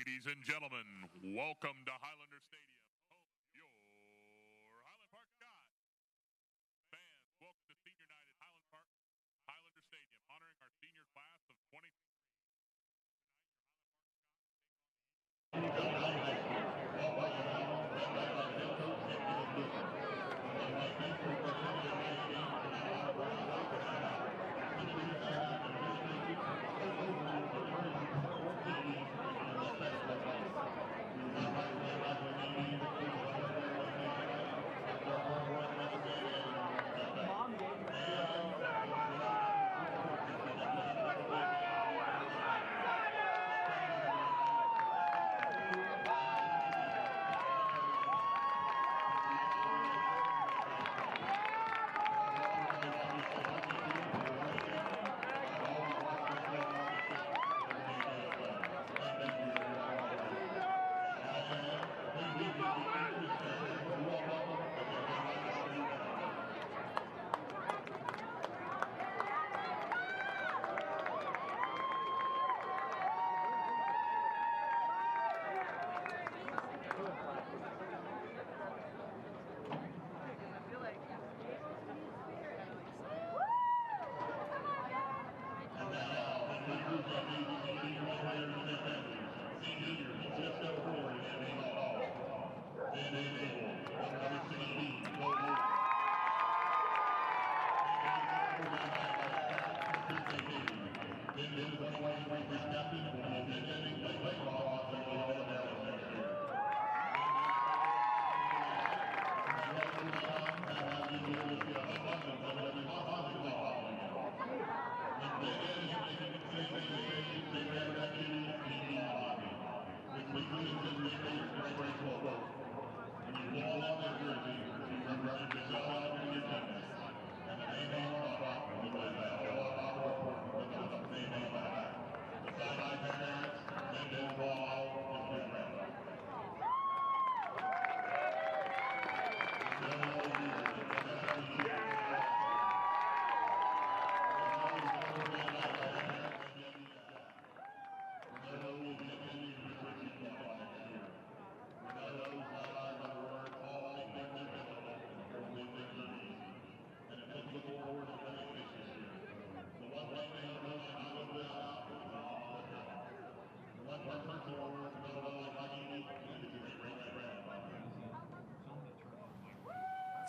Ladies and gentlemen, welcome to Highlander Stadium, home of your Highland Park Sky. Fans, welcome to Senior Night at Highland Park, Highlander Stadium, honoring our senior class of 2023.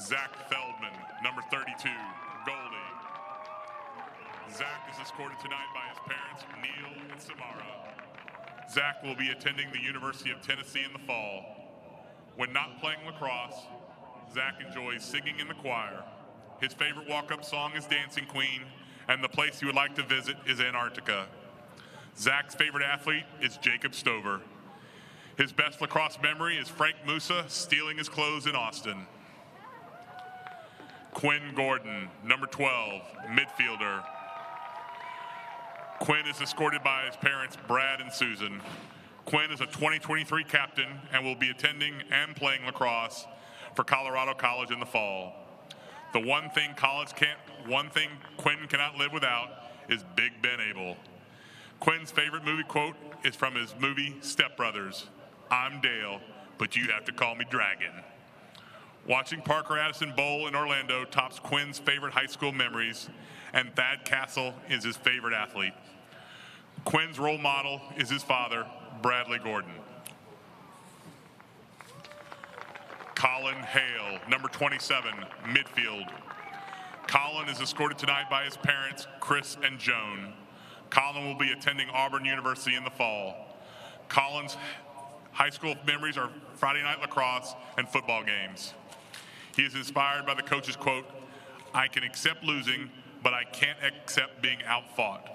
Zach Feldman, number 32, goalie. Zach is escorted tonight by his parents, Neil and Samara. Zach will be attending the University of Tennessee in the fall. When not playing lacrosse, Zach enjoys singing in the choir. His favorite walk-up song is Dancing Queen, and the place he would like to visit is Antarctica. Zach's favorite athlete is Jacob Stover. His best lacrosse memory is Frank Musa stealing his clothes in Austin. Quinn Gordon, number 12, midfielder. Quinn is escorted by his parents, Brad and Susan. Quinn is a 2023 captain and will be attending and playing lacrosse for Colorado College in the fall. The one thing Quinn cannot live without is Big Ben Abel. Quinn's favorite movie quote is from his movie Step Brothers. I'm Dale, but you have to call me Dragon. Watching Parker Addison bowl in Orlando tops Quinn's favorite high school memories, and Thad Castle is his favorite athlete. Quinn's role model is his father, Bradley Gordon. Colin Hale, number 27, midfield. Colin is escorted tonight by his parents, Chris and Joan. Colin will be attending Auburn University in the fall. Colin's high school memories are Friday night lacrosse and football games. He is inspired by the coach's quote, "I can accept losing, but I can't accept being outfought."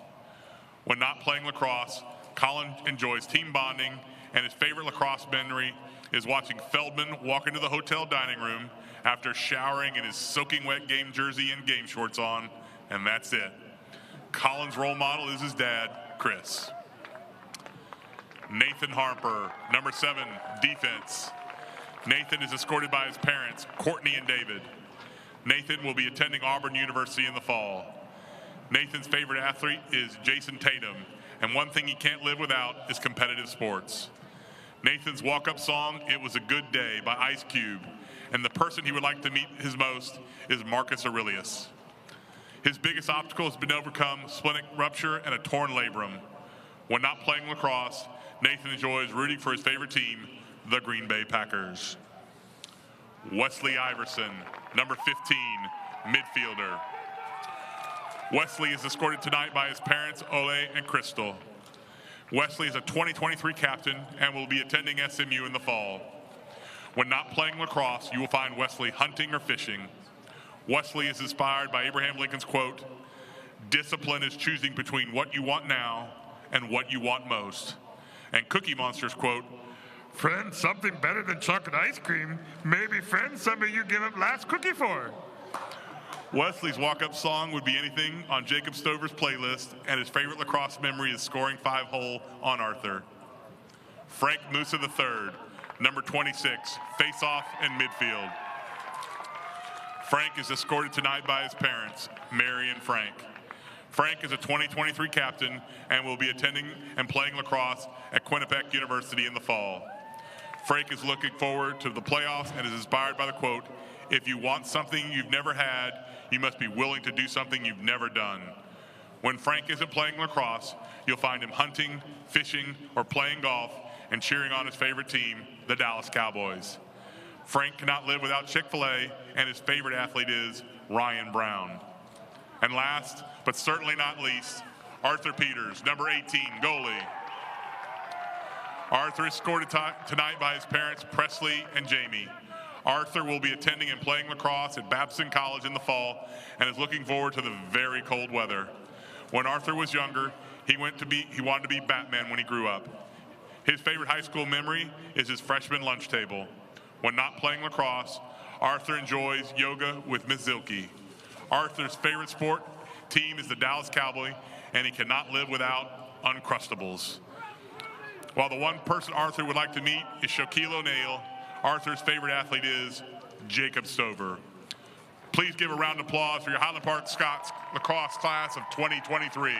When not playing lacrosse, Colin enjoys team bonding, and his favorite lacrosse memory is watching Feldman walk into the hotel dining room after showering in his soaking wet game jersey and game shorts on, and that's it. Colin's role model is his dad, Chris. Nathan Harper, number 7, defense. Nathan is escorted by his parents, Courtney and David. Nathan will be attending Auburn University in the fall. Nathan's favorite athlete is Jason Tatum, and one thing he can't live without is competitive sports. Nathan's walk-up song, It Was a Good Day by Ice Cube, and the person he would like to meet his most is Marcus Aurelius. His biggest obstacle has been overcome splenic rupture and a torn labrum. When not playing lacrosse, Nathan enjoys rooting for his favorite team, the Green Bay Packers. Wesley Iverson, number 15, midfielder. Wesley is escorted tonight by his parents, Ole and Crystal. Wesley is a 2023 captain and will be attending SMU in the fall. When not playing lacrosse, you will find Wesley hunting or fishing. Wesley is inspired by Abraham Lincoln's quote, "Discipline is choosing between what you want now and what you want most." And Cookie Monster's quote, "Friend, something better than chocolate ice cream. Maybe friend, somebody you give up last cookie for." Wesley's walk-up song would be anything on Jacob Stover's playlist, and his favorite lacrosse memory is scoring 5-hole on Arthur. Frank Musa III, number 26, face-off in midfield. Frank is escorted tonight by his parents, Mary and Frank. Frank is a 2023 captain and will be attending and playing lacrosse at Quinnipiac University in the fall. Frank is looking forward to the playoffs and is inspired by the quote, "If you want something you've never had, you must be willing to do something you've never done." When Frank isn't playing lacrosse, you'll find him hunting, fishing, or playing golf and cheering on his favorite team, the Dallas Cowboys. Frank cannot live without Chick-fil-A, and his favorite athlete is Ryan Brown. And last, but certainly not least, Arthur Peters, number 18, goalie. Arthur is escorted tonight by his parents, Presley and Jamie. Arthur will be attending and playing lacrosse at Babson College in the fall and is looking forward to the very cold weather. When Arthur was younger, he wanted to be Batman when he grew up. His favorite high school memory is his freshman lunch table. When not playing lacrosse, Arthur enjoys yoga with Miss Zilke. Arthur's favorite sport team is the Dallas Cowboys, and he cannot live without Uncrustables. While the one person Arthur would like to meet is Shaquille O'Neal, Arthur's favorite athlete is Jacob Stover. Please give a round of applause for your Highland Park Scots lacrosse class of 2023.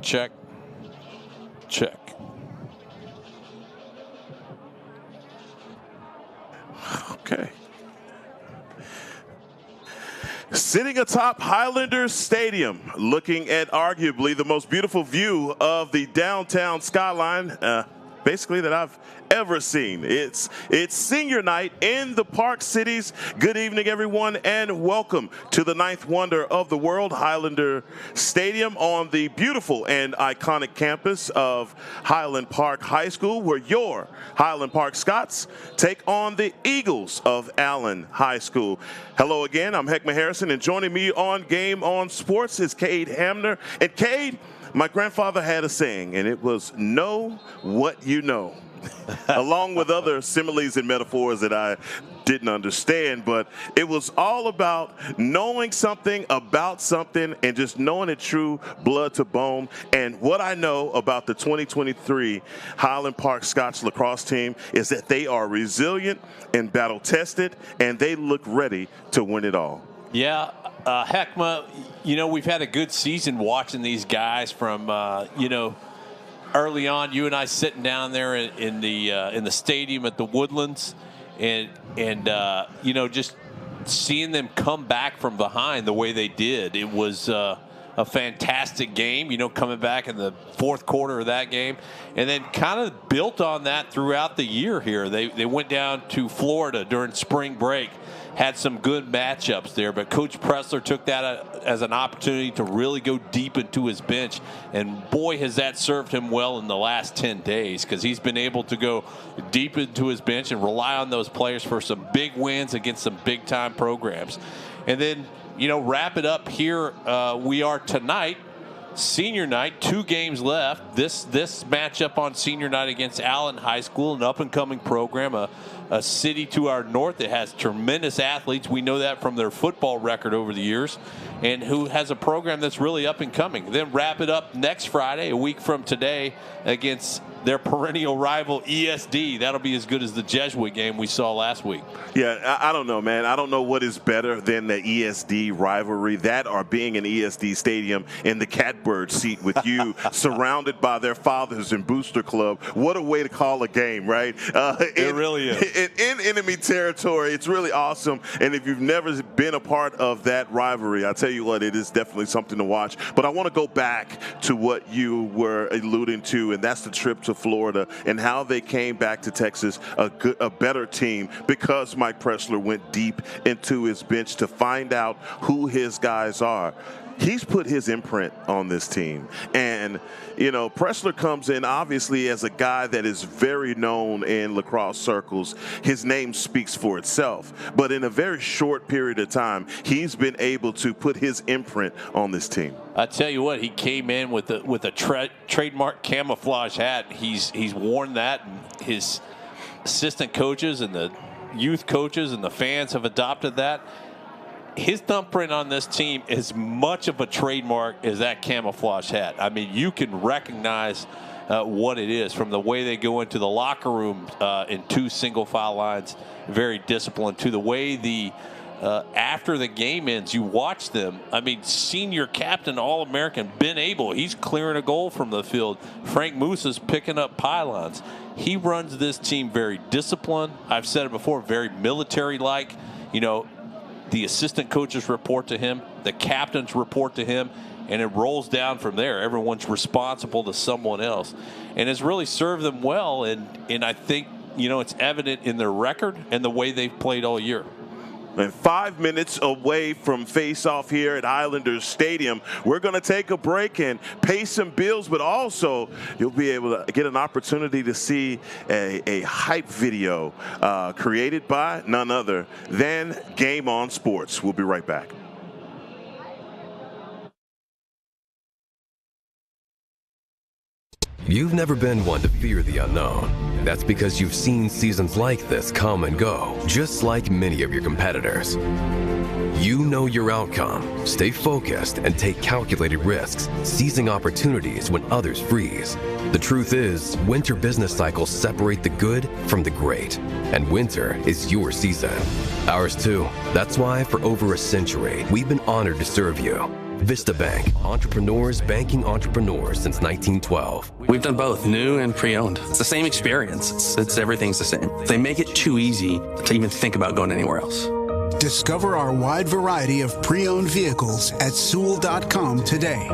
check. Check. Okay. Sitting atop Highlander Stadium, looking at arguably the most beautiful view of the downtown skyline, basically that I've ever seen. It's senior night in the Park Cities. Good evening, everyone, and welcome to the ninth wonder of the world, Highlander Stadium, on the beautiful and iconic campus of Highland Park High School, where your Highland Park Scots take on the Eagles of Allen High School. Hello again, I'm Heckman Harrison, and joining me on Game on Sports is Cade Hamner. And Cade, my grandfather had a saying, and it was, know what you know. Along with other similes and metaphors that I didn't understand, but it was all about knowing something about something and just knowing it true, blood to bone. And what I know about the 2023 Highland Park Scots lacrosse team is that they are resilient and battle-tested, and they look ready to win it all. Yeah, Heckma, we've had a good season watching these guys from, early on, you and I sitting down there in the stadium at the Woodlands, and just seeing them come back from behind the way they did. It was a fantastic game, coming back in the fourth quarter of that game, and then kind of built on that throughout the year here. They went down to Florida during spring break, had some good matchups there, but Coach Pressler took that as an opportunity to really go deep into his bench, and boy, has that served him well in the last 10 days, because he's been able to go deep into his bench and rely on those players for some big wins against some big-time programs. And then, wrap it up here. We are tonight, senior night, 2 games left. This matchup on senior night against Allen High School, an up-and-coming program, a city to our north that has tremendous athletes. We know that from their football record over the years, and who has a program that's really up and coming. Then wrap it up next Friday, a week from today, against their perennial rival ESD. That'll be as good as the Jesuit game we saw last week. Yeah, I don't know, man. I don't know what is better than the ESD rivalry, that or being in ESD Stadium in the catbird seat with you surrounded by their fathers and booster club. What a way to call a game, right? It really is. In enemy territory, it's really awesome. And if you've never been a part of that rivalry, I'll tell you what, it is definitely something to watch. But I want to go back to what you were alluding to, and that's the trip to Florida and how they came back to Texas a better team, because Mike Pressler went deep into his bench to find out who his guys are. He's put his imprint on this team. And, Pressler comes in obviously as a guy that is very known in lacrosse circles. His name speaks for itself. But in a very short period of time, he's been able to put his imprint on this team. I tell you what, he came in with a trademark camouflage hat. He's worn that, and his assistant coaches and the youth coaches and the fans have adopted that. His thumbprint on this team is much of a trademark as that camouflage hat. I mean, you can recognize what it is from the way they go into the locker room in 2 single file lines, very disciplined, to the way after the game ends, you watch them. I mean, senior captain, All-American Ben Abel, he's clearing a goal from the field. Frank Moose is picking up pylons. He runs this team very disciplined. I've said it before, very military-like. The assistant coaches report to him, the captains report to him, and it rolls down from there. Everyone's responsible to someone else, and it's really served them well. And I think it's evident in their record and the way they've played all year. And 5 minutes away from face-off here at Highlanders Stadium. We're going to take a break and pay some bills, but also you'll be able to get an opportunity to see a hype video created by none other than Game on Sports. We'll be right back. You've never been one to fear the unknown. That's because you've seen seasons like this come and go, just like many of your competitors. You know your outcome, stay focused, and take calculated risks, seizing opportunities when others freeze. The truth is, winter business cycles separate the good from the great, and winter is your season. Ours too. That's why for over a century, we've been honored to serve you. Vista Bank, entrepreneurs banking entrepreneurs since 1912. We've done both, new and pre-owned. It's the same experience. It's everything's the same. They make it too easy to even think about going anywhere else. Discover our wide variety of pre-owned vehicles at Sewell.com today.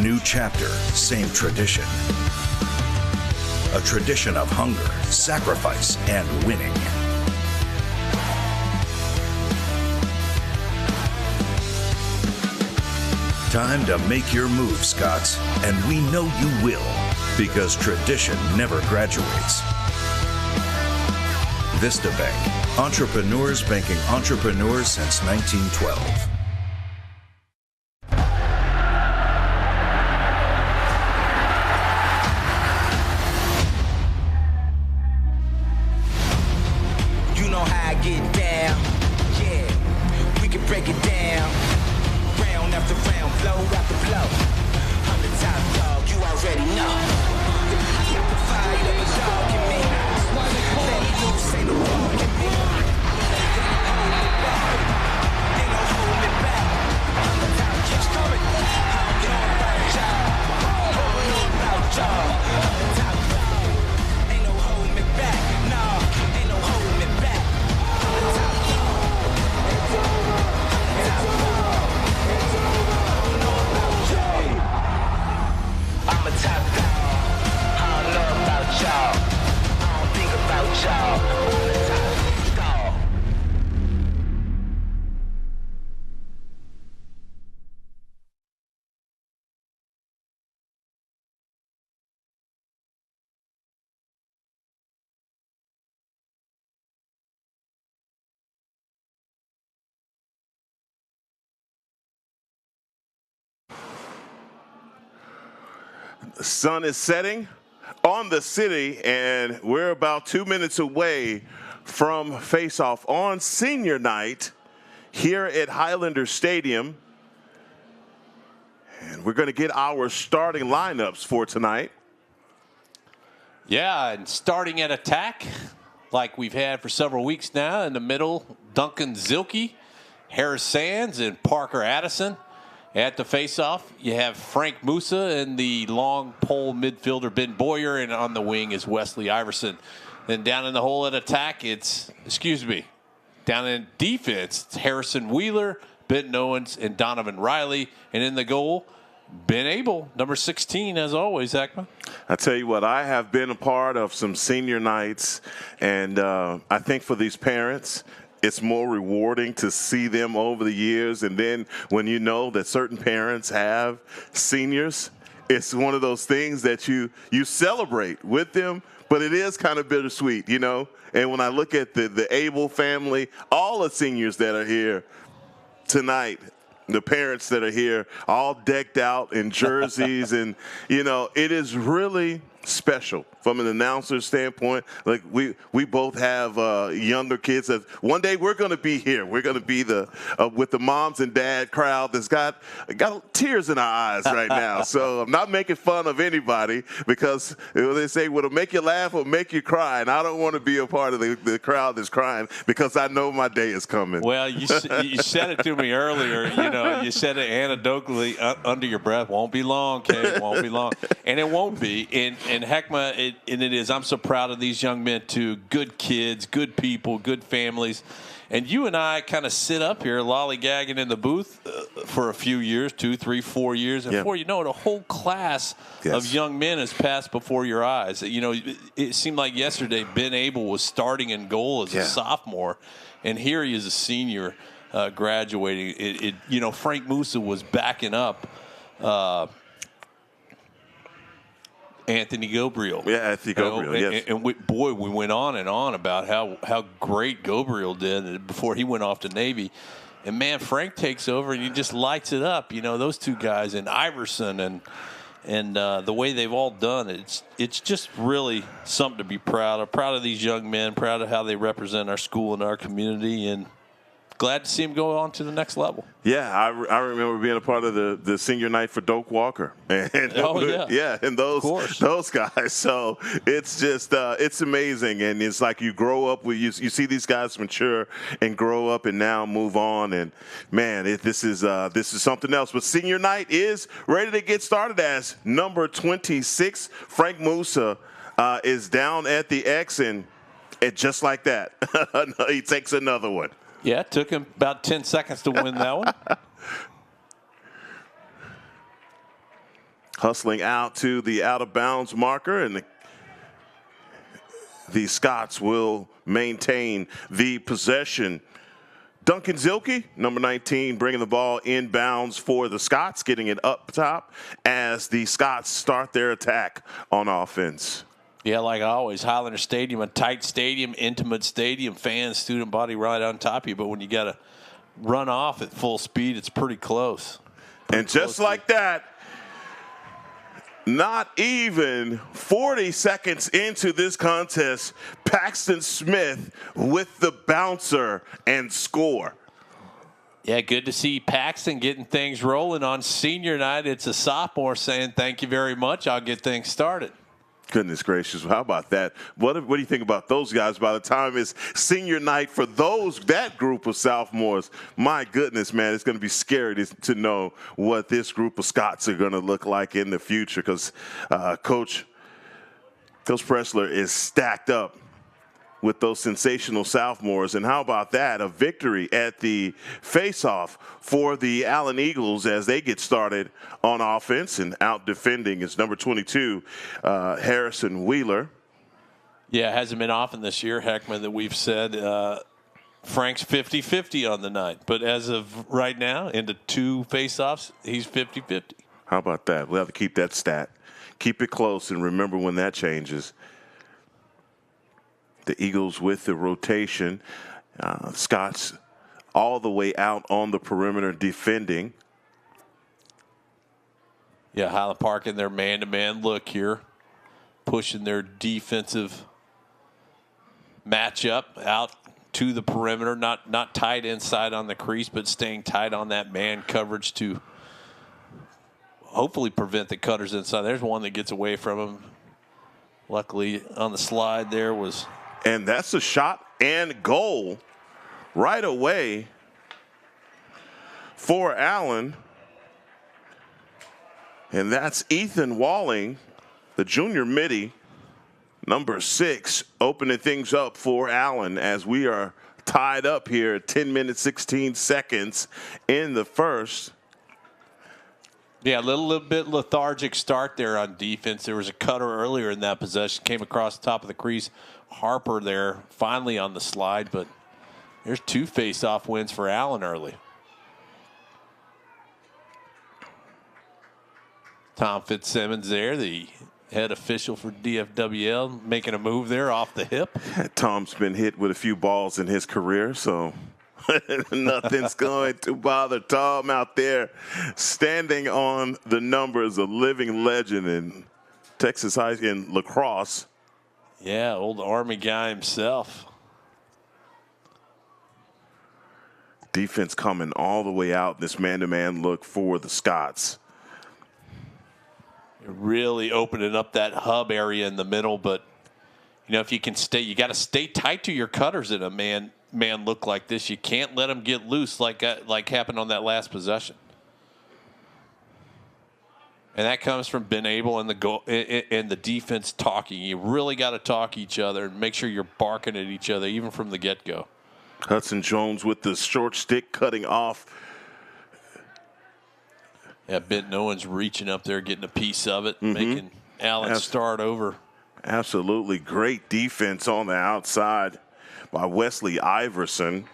New chapter, same tradition. A tradition of hunger, sacrifice, and winning. Time to make your move, Scots, and we know you will, because tradition never graduates. Vista Bank, entrepreneurs banking entrepreneurs since 1912. The sun is setting on the city, and we're about 2 minutes away from face-off on senior night here at Highlander Stadium. And we're going to get our starting lineups for tonight. Yeah, and starting at attack, like we've had for several weeks now, in the middle, Duncan Zilke, Harris Sands, and Parker Addison. At the face-off, you have Frank Musa and the long pole midfielder Ben Boyer, and on the wing is Wesley Iverson. Then down in the hole at attack, down in defense, it's Harrison Wheeler, Benton Owens, and Donovan Riley. And in the goal, Ben Abel, number 16, as always, Ekman. I tell you what, I have been a part of some senior nights, and I think for these parents, it's more rewarding to see them over the years. And then when you know that certain parents have seniors, it's one of those things that you celebrate with them, but it is kind of bittersweet, you know. And when I look at the Abel family, all the seniors that are here tonight, the parents that are here, all decked out in jerseys, and, you know, it is really special from an announcer standpoint. Like we both have younger kids that one day we're going to be here. We're going to be the with the moms and dad crowd that's got tears in our eyes right now. So I'm not making fun of anybody, because they say, well, it'll make you laugh or make you cry, and I don't want to be a part of the crowd that's crying, because I know my day is coming. Well, you said it to me earlier. You know, you said it anecdotally under your breath. Won't be long, Kate. Won't be long, and it won't be. And And Heckma, it is. I'm so proud of these young men, too. Good kids, good people, good families. And you and I kind of sit up here lollygagging in the booth for a few years, 2, 3, 4 years. And before you know it, a whole class of young men has passed before your eyes. You know, it seemed like yesterday Ben Abel was starting in goal as a sophomore. And here he is a senior graduating. You know, Frank Musa was backing up Anthony Gabriel. Yeah, Anthony Gabriel, yes. And we went on and on about how great Gabriel did before he went off to Navy. And, man, Frank takes over and he just lights it up. You know, those two guys, and Iverson and the way they've all done it, it's just really something to be proud of. Proud of these young men, proud of how they represent our school and our community, and glad to see him go on to the next level. Yeah, I remember being a part of the senior night for Doak Walker. And and those guys. So it's just it's amazing, and it's like you grow up with you see these guys mature and grow up and now move on. And man, this is something else. But senior night is ready to get started as number 26 Frank Musa is down at the X, and just like that, he takes another one. Yeah, it took him about 10 seconds to win that one. Hustling out to the out-of-bounds marker, and the Scots will maintain the possession. Duncan Zilke, number 19, bringing the ball inbounds for the Scots, getting it up top as the Scots start their attack on offense. Yeah, like always, Highlander Stadium, a tight stadium, intimate stadium, fans, student body right on top of you. But when you got to run off at full speed, it's pretty close. And just like that, not even 40 seconds into this contest, Paxton Smith with the bouncer and score. Yeah, good to see Paxton getting things rolling on senior night. It's a sophomore saying, thank you very much. I'll get things started. Goodness gracious, how about that? What do you think about those guys by the time it's senior night for that group of sophomores? My goodness, man, it's going to be scary to know what this group of Scots are going to look like in the future, because Coach Pressler is stacked up with those sensational sophomores. And how about that? A victory at the face-off for the Allen Eagles as they get started on offense, and out defending is number 22, Harrison Wheeler. Yeah, it hasn't been often this year, Heckman, that we've said Frank's 50-50 on the night. But as of right now, into 2 face-offs, he's 50-50. How about that? We'll have to keep that stat. Keep it close and remember when that changes. The Eagles with the rotation. Scots all the way out on the perimeter defending. Yeah, Highland Park in their man-to-man look here, pushing their defensive matchup out to the perimeter, not tight inside on the crease, but staying tight on that man coverage to hopefully prevent the cutters inside. There's one that gets away from him. Luckily, on the slide there was... And that's a shot and goal right away for Allen. And that's Ethan Walling, the junior midi, number 6, opening things up for Allen as we are tied up here at 10 minutes, 16 seconds in the first. Yeah, a little bit lethargic start there on defense. There was a cutter earlier in that possession, came across the top of the crease. Harper there finally on the slide, but there's 2 face-off wins for Allen early. Tom Fitzsimmons there, the head official for DFWL, making a move there off the hip. Tom's been hit with a few balls in his career, so nothing's going to bother Tom out there, standing on the numbers, a living legend in Texas High in Lacrosse. Yeah, old Army guy himself. Defense coming all the way out, this man-to-man look for the Scots. Really opening up that hub area in the middle, but you know, if you can stay, you got to stay tight to your cutters in a man look like this. You can't let them get loose like happened on that last possession. And that comes from being able and the defense talking. You really got to talk each other and make sure you're barking at each other, even from the get-go. Hudson Jones with the short stick cutting off. Yeah, Benton Owens reaching up there, getting a piece of it, making Allen start over. Absolutely great defense on the outside by Wesley Iverson.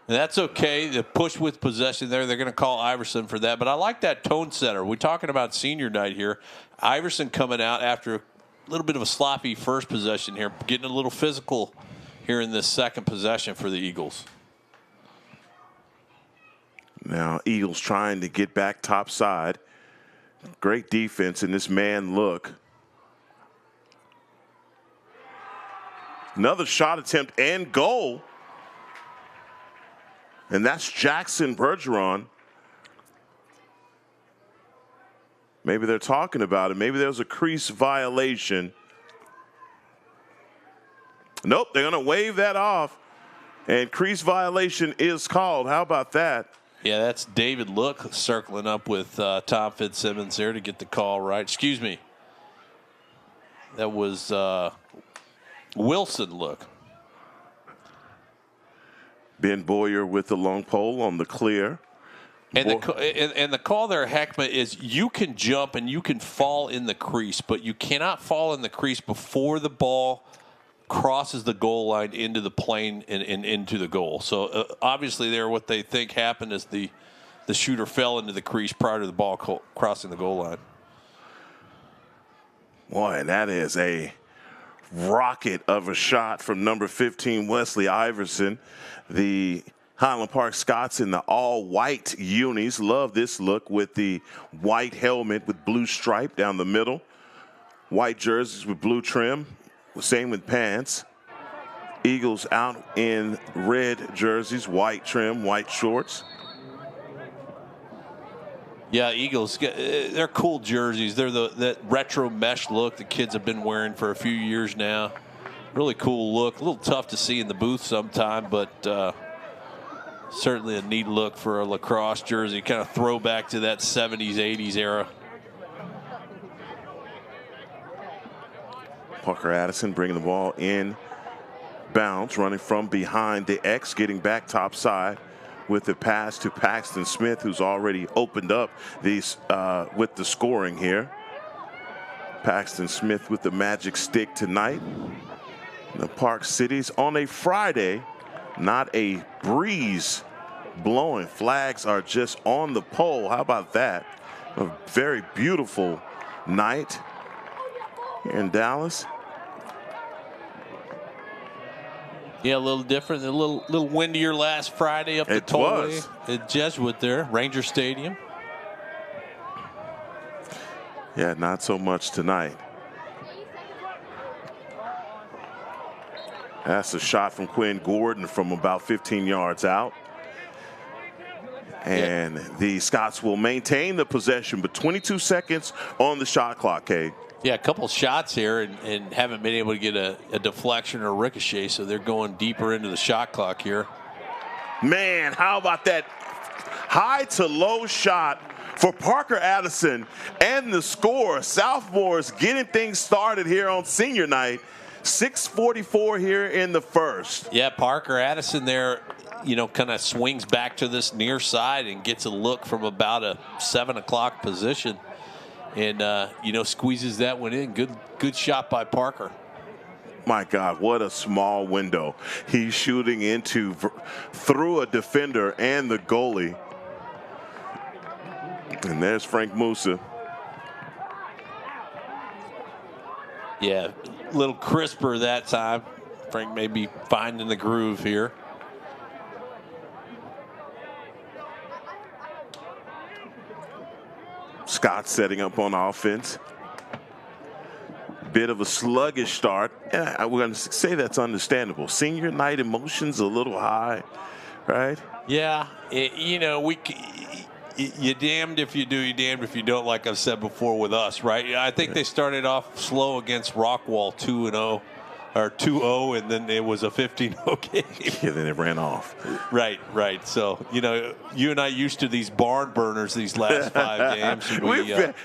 And that's okay. The push with possession there, they're going to call Iverson for that. But I like that tone setter. We're talking about senior night here. Iverson coming out after a little bit of a sloppy first possession here, getting a little physical here in this second possession for the Eagles. Now Eagles trying to get back top side. Great defense in this man look. Another shot attempt and goal. And that's Jackson Bergeron. Maybe they're talking about it. Maybe there's a crease violation. Nope, they're going to wave that off. And crease violation is called. How about that? Yeah, that's David Look circling up with Tom Fitzsimmons there to get the call right. Excuse me. That was Wilson Look. Ben Boyer with the long pole on the clear. And the call there, Heckma, is you can jump and you can fall in the crease, but you cannot fall in the crease before the ball crosses the goal line into the plane and into the goal. So obviously there what they think happened is the shooter fell into the crease prior to the ball crossing the goal line. Boy, that is a rocket of a shot from number 15, Wesley Iverson. The Highland Park Scots in the all-white unis. Love this look with the white helmet with blue stripe down the middle. White jerseys with blue trim. Same with pants. Eagles out in red jerseys, white trim, white shorts. Yeah, Eagles, they're cool jerseys. They're that retro mesh look the kids have been wearing for a few years now. Really cool look. A little tough to see in the booth sometime, but certainly a neat look for a lacrosse jersey. Kind of throwback to that 70s, 80s era. Parker Addison bringing the ball in bounds, running from behind the X, getting back top side with the pass to Paxton Smith, who's already opened up these with the scoring here. Paxton Smith with the magic stick tonight. The Park Cities on a Friday, not a breeze blowing. Flags are just on the pole. How about that? A very beautiful night here in Dallas. Yeah, a little different, a little windier last Friday up the tollway at Jesuit there, Ranger Stadium. Yeah, not so much tonight. That's a shot from Quinn Gordon from about 15 yards out. And the Scots will maintain the possession, but 22 seconds on the shot clock, Cade. Yeah, a couple shots here and haven't been able to get a deflection or a ricochet, so they're going deeper into the shot clock here. Man, how about that high to low shot for Parker Addison and the score. Sophomores getting things started here on senior night. 6:44 here in the first. Yeah, Parker Addison there, you know, kind of swings back to this near side and gets a look from about a 7 o'clock position. And, you know, squeezes that one in. Good shot by Parker. My God, what a small window. He's shooting into through a defender and the goalie. And there's Frank Musa. Yeah, a little crisper that time. Frank may be finding the groove here. Scott setting up on offense. Bit of a sluggish start. Yeah, we're going to say that's understandable. Senior night emotions a little high, right? Yeah, you know, you're damned if you do, you're damned if you don't, like I've said before with us, right? I think they started off slow against Rockwall 2-0. or 2-0, and then it was a 15-0 game. Yeah, then it ran off. Right. So, you and I used to these barn burners these last 5 games.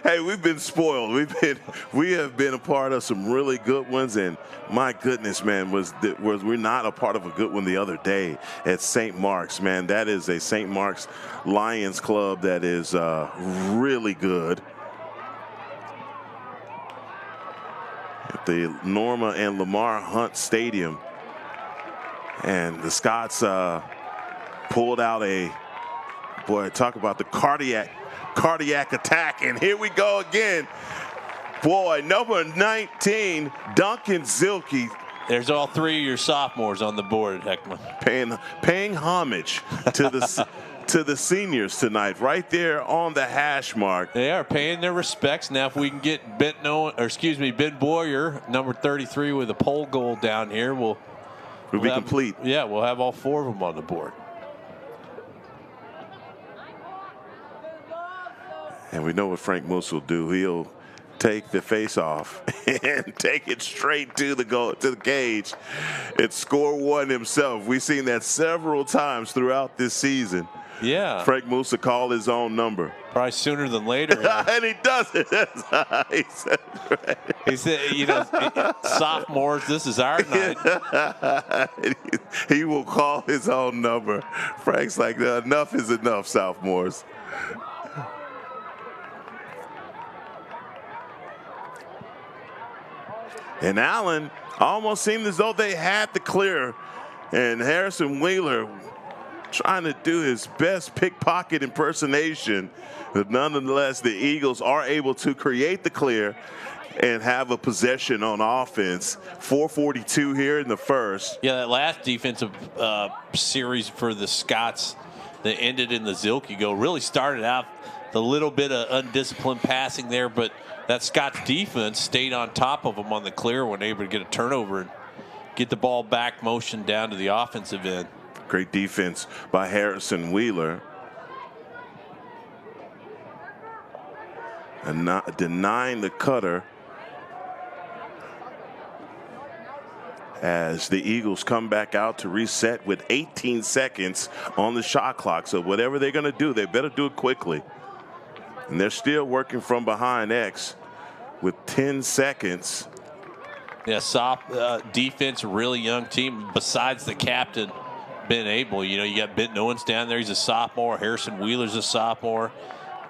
We've been spoiled. We have been a part of some really good ones, and my goodness, man, was we're not a part of a good one the other day at St. Mark's, man. That is a St. Mark's Lions club that is really good. At the Norma and Lamar Hunt Stadium, and the Scots pulled out talk about the cardiac attack, and here we go again. Boy, number 19, Duncan Zilke. There's all 3 of your sophomores on the board, Heckman. Paying homage to the to the seniors tonight, right there on the hash mark. They are paying their respects. Now, if we can get Ben Boyer, number 33, with a pole goal down here, we'll be complete. Yeah, we'll have all 4 of them on the board. And we know what Frank Moose will do. He'll take the face off and take it straight to the cage and score one himself. We've seen that several times throughout this season. Yeah. Frank Moose will call his own number. Probably sooner than later. And he does it. He said, sophomores, this is our night. He will call his own number. Frank's like, enough is enough, sophomores. And Allen almost seemed as though they had the clear. And Harrison Wheeler trying to do his best pickpocket impersonation. But nonetheless, the Eagles are able to create the clear and have a possession on offense. 4:42 here in the first. Yeah, that last defensive series for the Scots that ended in the Zilke goal really started out a little bit of undisciplined passing there, but that Scots defense stayed on top of them on the clear when they were able to get a turnover and get the ball back motion down to the offensive end. Great defense by Harrison Wheeler. And not denying the cutter as the Eagles come back out to reset with 18 seconds on the shot clock. So whatever they're going to do, they better do it quickly. And they're still working from behind X with 10 seconds. Yeah, soft defense, really young team. Besides the captain, Ben Abel, you got Benton Owens down there. He's a sophomore. Harrison Wheeler's a sophomore.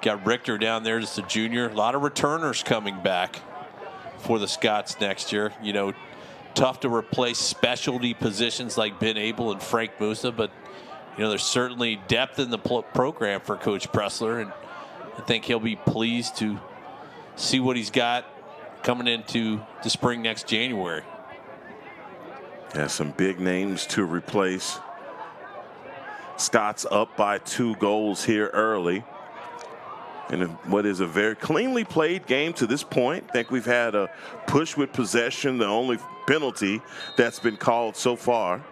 Got Richter down there as a junior. A lot of returners coming back for the Scots next year. Tough to replace specialty positions like Ben Abel and Frank Musa, but there's certainly depth in the program for Coach Pressler, and I think he'll be pleased to see what he's got coming into the spring next January. Yeah, some big names to replace. Scots up by 2 goals here early. In what is a very cleanly played game to this point. I think we've had a push with possession, the only penalty that's been called so far.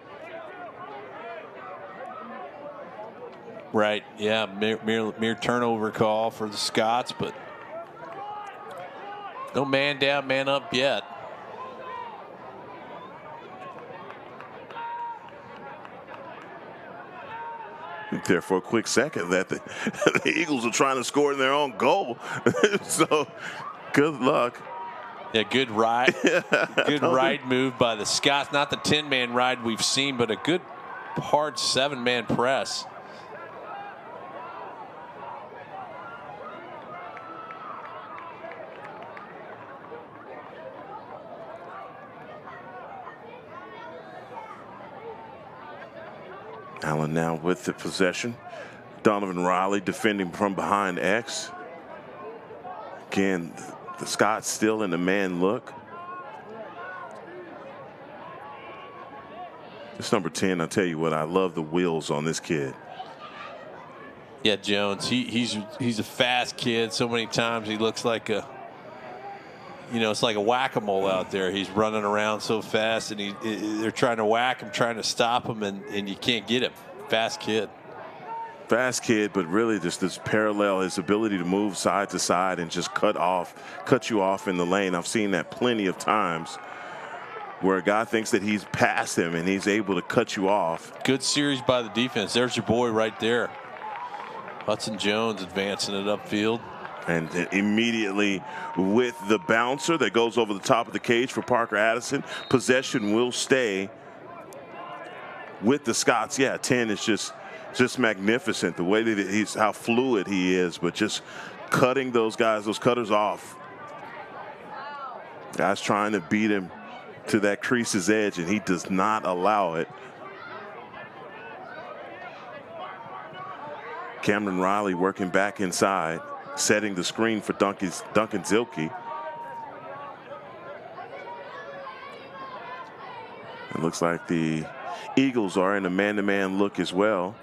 Right, yeah, mere turnover call for the Scots, but no man down, man up yet. There for a quick second that the Eagles are trying to score in their own goal. So good luck. Yeah, good ride. Good ride move by the Scots. Not the 10-man ride we've seen, but a good hard 7-man press. Allen now with the possession. Donovan Riley defending from behind X. Again, the Scots still in the man look. This number 10, I'll tell you what, I love the wheels on this kid. Yeah, Jones, he's a fast kid. So many times he looks like it's like a whack-a-mole out there. He's running around so fast, and they're trying to whack him, trying to stop him, and you can't get him. Fast kid. Fast kid, but really just this parallel, his ability to move side to side and just cut you off in the lane. I've seen that plenty of times. where a guy thinks that he's past him and he's able to cut you off. Good series by the defense. There's your boy right there. Hudson Jones advancing it upfield. And immediately with the bouncer that goes over the top of the cage for Parker Addison, possession will stay with the Scots. Yeah, 10 is just magnificent. The way that how fluid he is, but just cutting those guys, those cutters off. Guys trying to beat him to that crease's edge, and he does not allow it. Cameron Riley working back inside, setting the screen for Duncan Zilke. It looks like the Eagles are in a man-to-man look as well.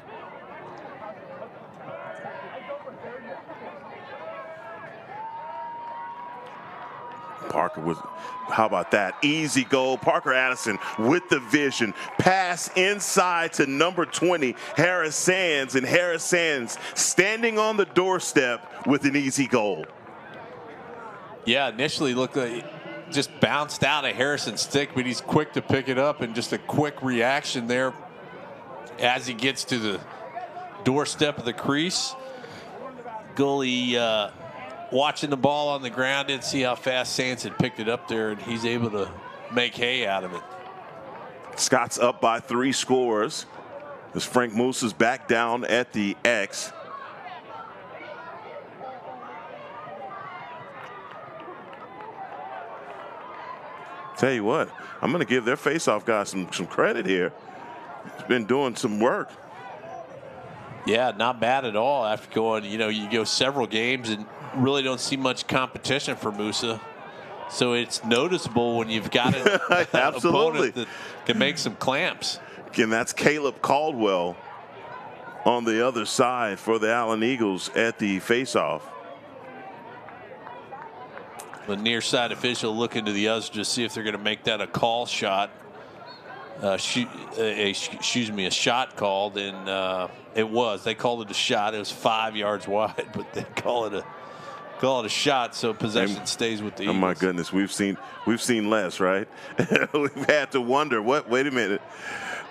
Parker was, how about that? Easy goal. Parker Addison with the vision. Pass inside to number 20, Harris Sands. And Harris Sands standing on the doorstep with an easy goal. Yeah, initially looked like just bounced out of Harrison's stick, but he's quick to pick it up, and just a quick reaction there as he gets to the doorstep of the crease. Goalie watching the ball on the ground, didn't see how fast Sands had picked it up there, and he's able to make hay out of it. Scott's up by 3 scores as Frank Moose is back down at the X. Tell you what, I'm going to give their faceoff guys some credit here. He's been doing some work. Yeah, not bad at all. After going, you go several games and really don't see much competition for Musa. So it's noticeable when you've got an opponent that can make some clamps. Again, that's Caleb Caldwell on the other side for the Allen Eagles at the faceoff. The near side official looking to the others to see if they're going to make that a call shot. Excuse me, a shot called, and it was. They called it a shot. It was 5 yards wide, but they call it a shot, so possession stays with the Eagles. Oh my goodness, we've seen less, right? We've had to wonder, wait a minute,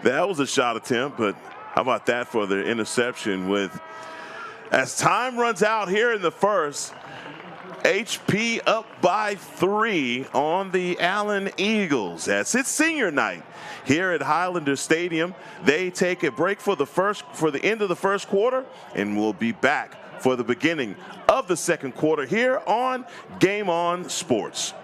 that was a shot attempt, but how about that for the interception? As time runs out here in the first, HP up by 3 on the Allen Eagles. That's its senior night here at Highlander Stadium. They take a break for the end of the first quarter, and we'll be back for the beginning of the second quarter here on Game On Sports.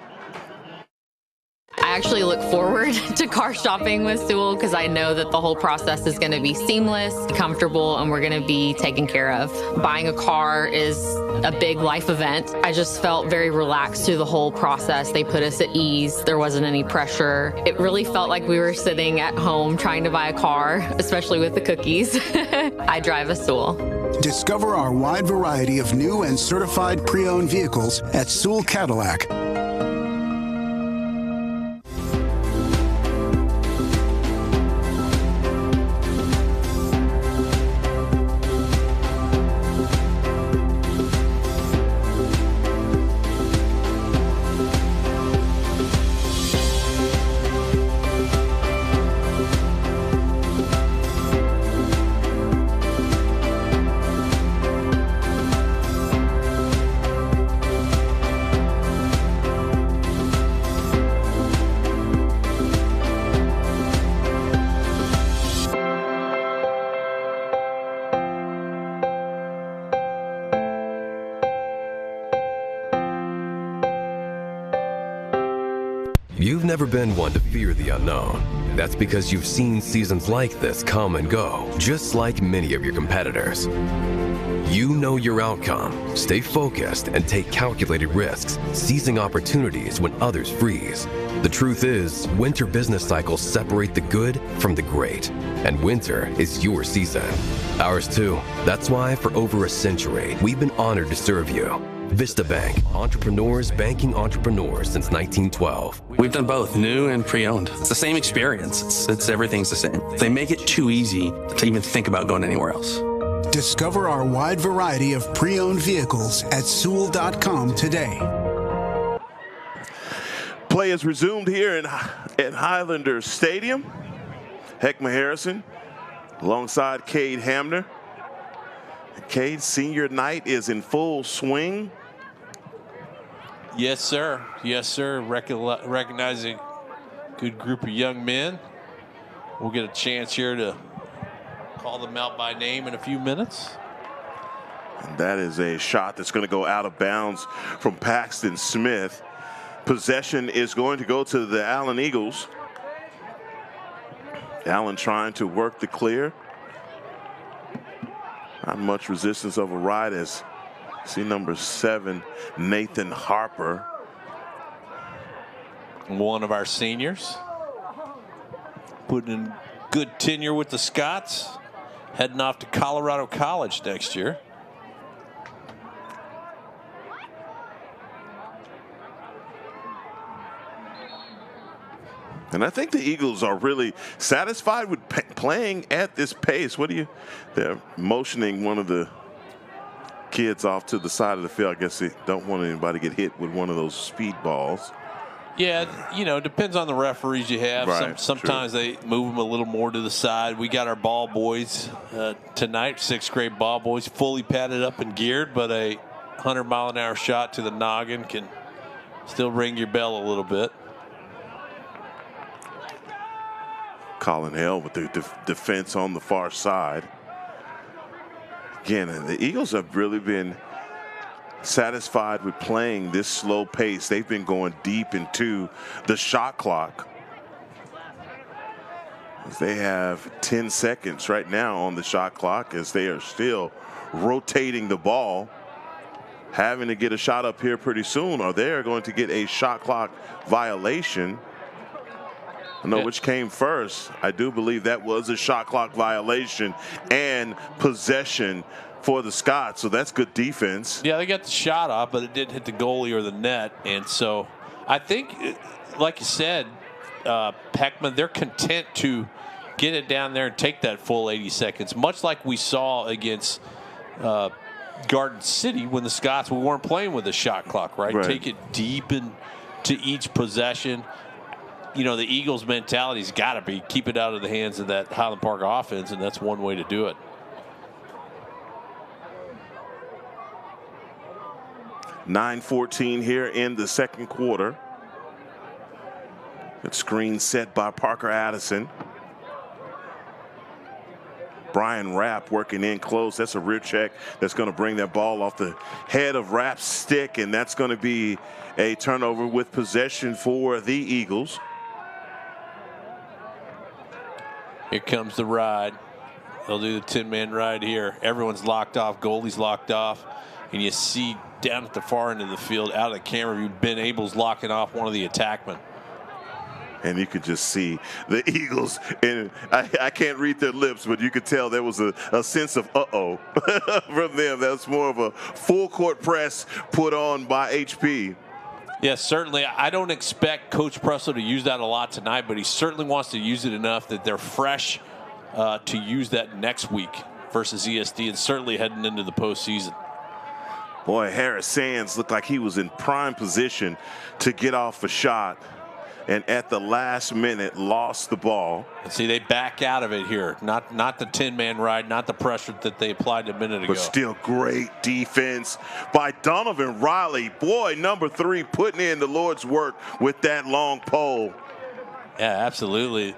I actually look forward to car shopping with Sewell because I know that the whole process is going to be seamless, comfortable, and we're going to be taken care of. Buying a car is a big life event. I just felt very relaxed through the whole process. They put us at ease. There wasn't any pressure. It really felt like we were sitting at home trying to buy a car, especially with the cookies. I drive a Sewell. Discover our wide variety of new and certified pre-owned vehicles at Sewell Cadillac. You've never been one to fear the unknown. That's because you've seen seasons like this come and go, just like many of your competitors. You know your outcome, stay focused, and take calculated risks, seizing opportunities when others freeze. The truth is, winter business cycles separate the good from the great, and winter is your season. Ours too. That's why for over a century, we've been honored to serve you. Vista Bank, entrepreneurs banking entrepreneurs since 1912. We've done both new and pre-owned. It's the same experience. It's everything's the same. They make it too easy to even think about going anywhere else. Discover our wide variety of pre-owned vehicles at Sewell.com today. Play is resumed here in at Highlander Stadium. Heckma Harrison alongside Cade Hamner. Cade, senior night is in full swing. Yes, sir. Yes, sir. Recognizing a good group of young men. We'll get a chance here to call them out by name in a few minutes. And that is a shot that's going to go out of bounds from Paxton Smith. Possession is going to go to the Allen Eagles. Allen trying to work the clear. Not much resistance of a ride as see number 7, Nathan Harper. One of our seniors. Putting in good tenure with the Scots. Heading off to Colorado College next year. And I think the Eagles are really satisfied with playing at this pace. They're motioning one of the kids off to the side of the field. I guess they don't want anybody to get hit with one of those speed balls. Yeah, depends on the referees you have. Right, sometimes they move them a little more to the side. We got our ball boys tonight, 6th grade ball boys, fully padded up and geared, but a 100-mile-an-hour shot to the noggin can still ring your bell a little bit. Colin Hale with the defense on the far side. Again, the Eagles have really been satisfied with playing this slow pace. They've been going deep into the shot clock. They have 10 seconds right now on the shot clock as they are still rotating the ball, having to get a shot up here pretty soon, or they're going to get a shot clock violation. I know which came first. I do believe that was a shot clock violation and possession for the Scots, so that's good defense. Yeah, they got the shot off, but it didn't hit the goalie or the net. And so I think, like you said, Heckma, they're content to get it down there and take that full 80 seconds, much like we saw against Garden City when the Scots, we weren't playing with a shot clock, right? Take it deep into each possession. The Eagles' mentality's got to be keep it out of the hands of that Highland Park offense, and that's one way to do it. 9:14 here in the second quarter. Good screen set by Parker Addison. Brian Rapp working in close. That's a rear check that's going to bring that ball off the head of Rapp's stick, and that's going to be a turnover with possession for the Eagles. Here comes the ride. They'll do the 10-man ride here. Everyone's locked off. Goalie's locked off. And you see down at the far end of the field, out of the camera view, Ben Abel's locking off one of the attackmen. And you could just see the Eagles, and I can't read their lips, but you could tell there was a sense of uh-oh from them. That's more of a full court press put on by HP. Yes, certainly. I don't expect Coach Presso to use that a lot tonight, but he certainly wants to use it enough that they're fresh to use that next week versus ESD, and certainly heading into the postseason. Boy, Harris Sands looked like he was in prime position to get off a shot, and at the last minute lost the ball. And see, they back out of it here. Not the 10-man ride, not the pressure that they applied a minute ago. But still great defense by Donovan Riley. Boy, number 3 putting in the Lord's work with that long pole. Yeah, absolutely.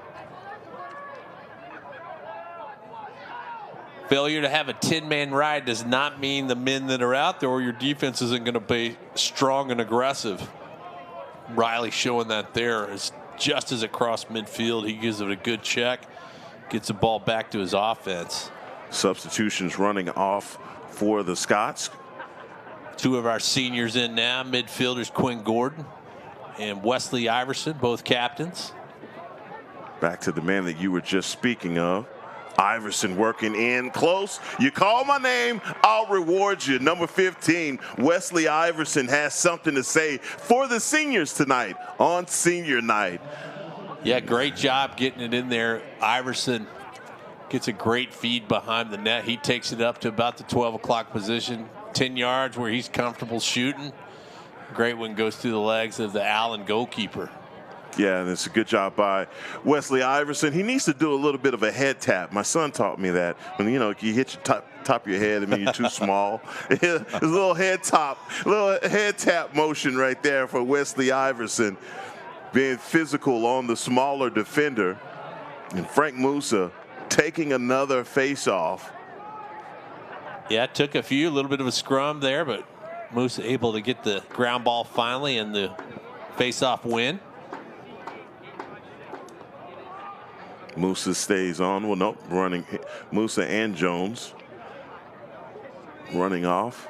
Failure to have a 10-man ride does not mean the men that are out there or your defense isn't going to be strong and aggressive. Riley showing that there is just as it crossed midfield. He gives it a good check, gets the ball back to his offense. Substitutions running off for the Scots. 2 of our seniors in now, midfielders Quinn Gordon and Wesley Iverson, both captains. Back to the man that you were just speaking of. Iverson working in close. You call my name, I'll reward you. Number 15, Wesley Iverson has something to say for the seniors tonight on senior night. Yeah, great job getting it in there. Iverson gets a great feed behind the net. He takes it up to about the 12 o'clock position, 10 yards where he's comfortable shooting. Great one goes through the legs of the Allen goalkeeper. Yeah, and it's a good job by Wesley Iverson. He needs to do a little bit of a head tap. My son taught me that. When, you hit your top of your head, I mean, you're too small. There's a little head tap motion right there for Wesley Iverson, being physical on the smaller defender. And Frank Musa taking another face-off. Yeah, it took a little bit of a scrum there, but Musa able to get the ground ball finally and the face-off win. Musa stays on. Well, nope, running. Musa and Jones running off.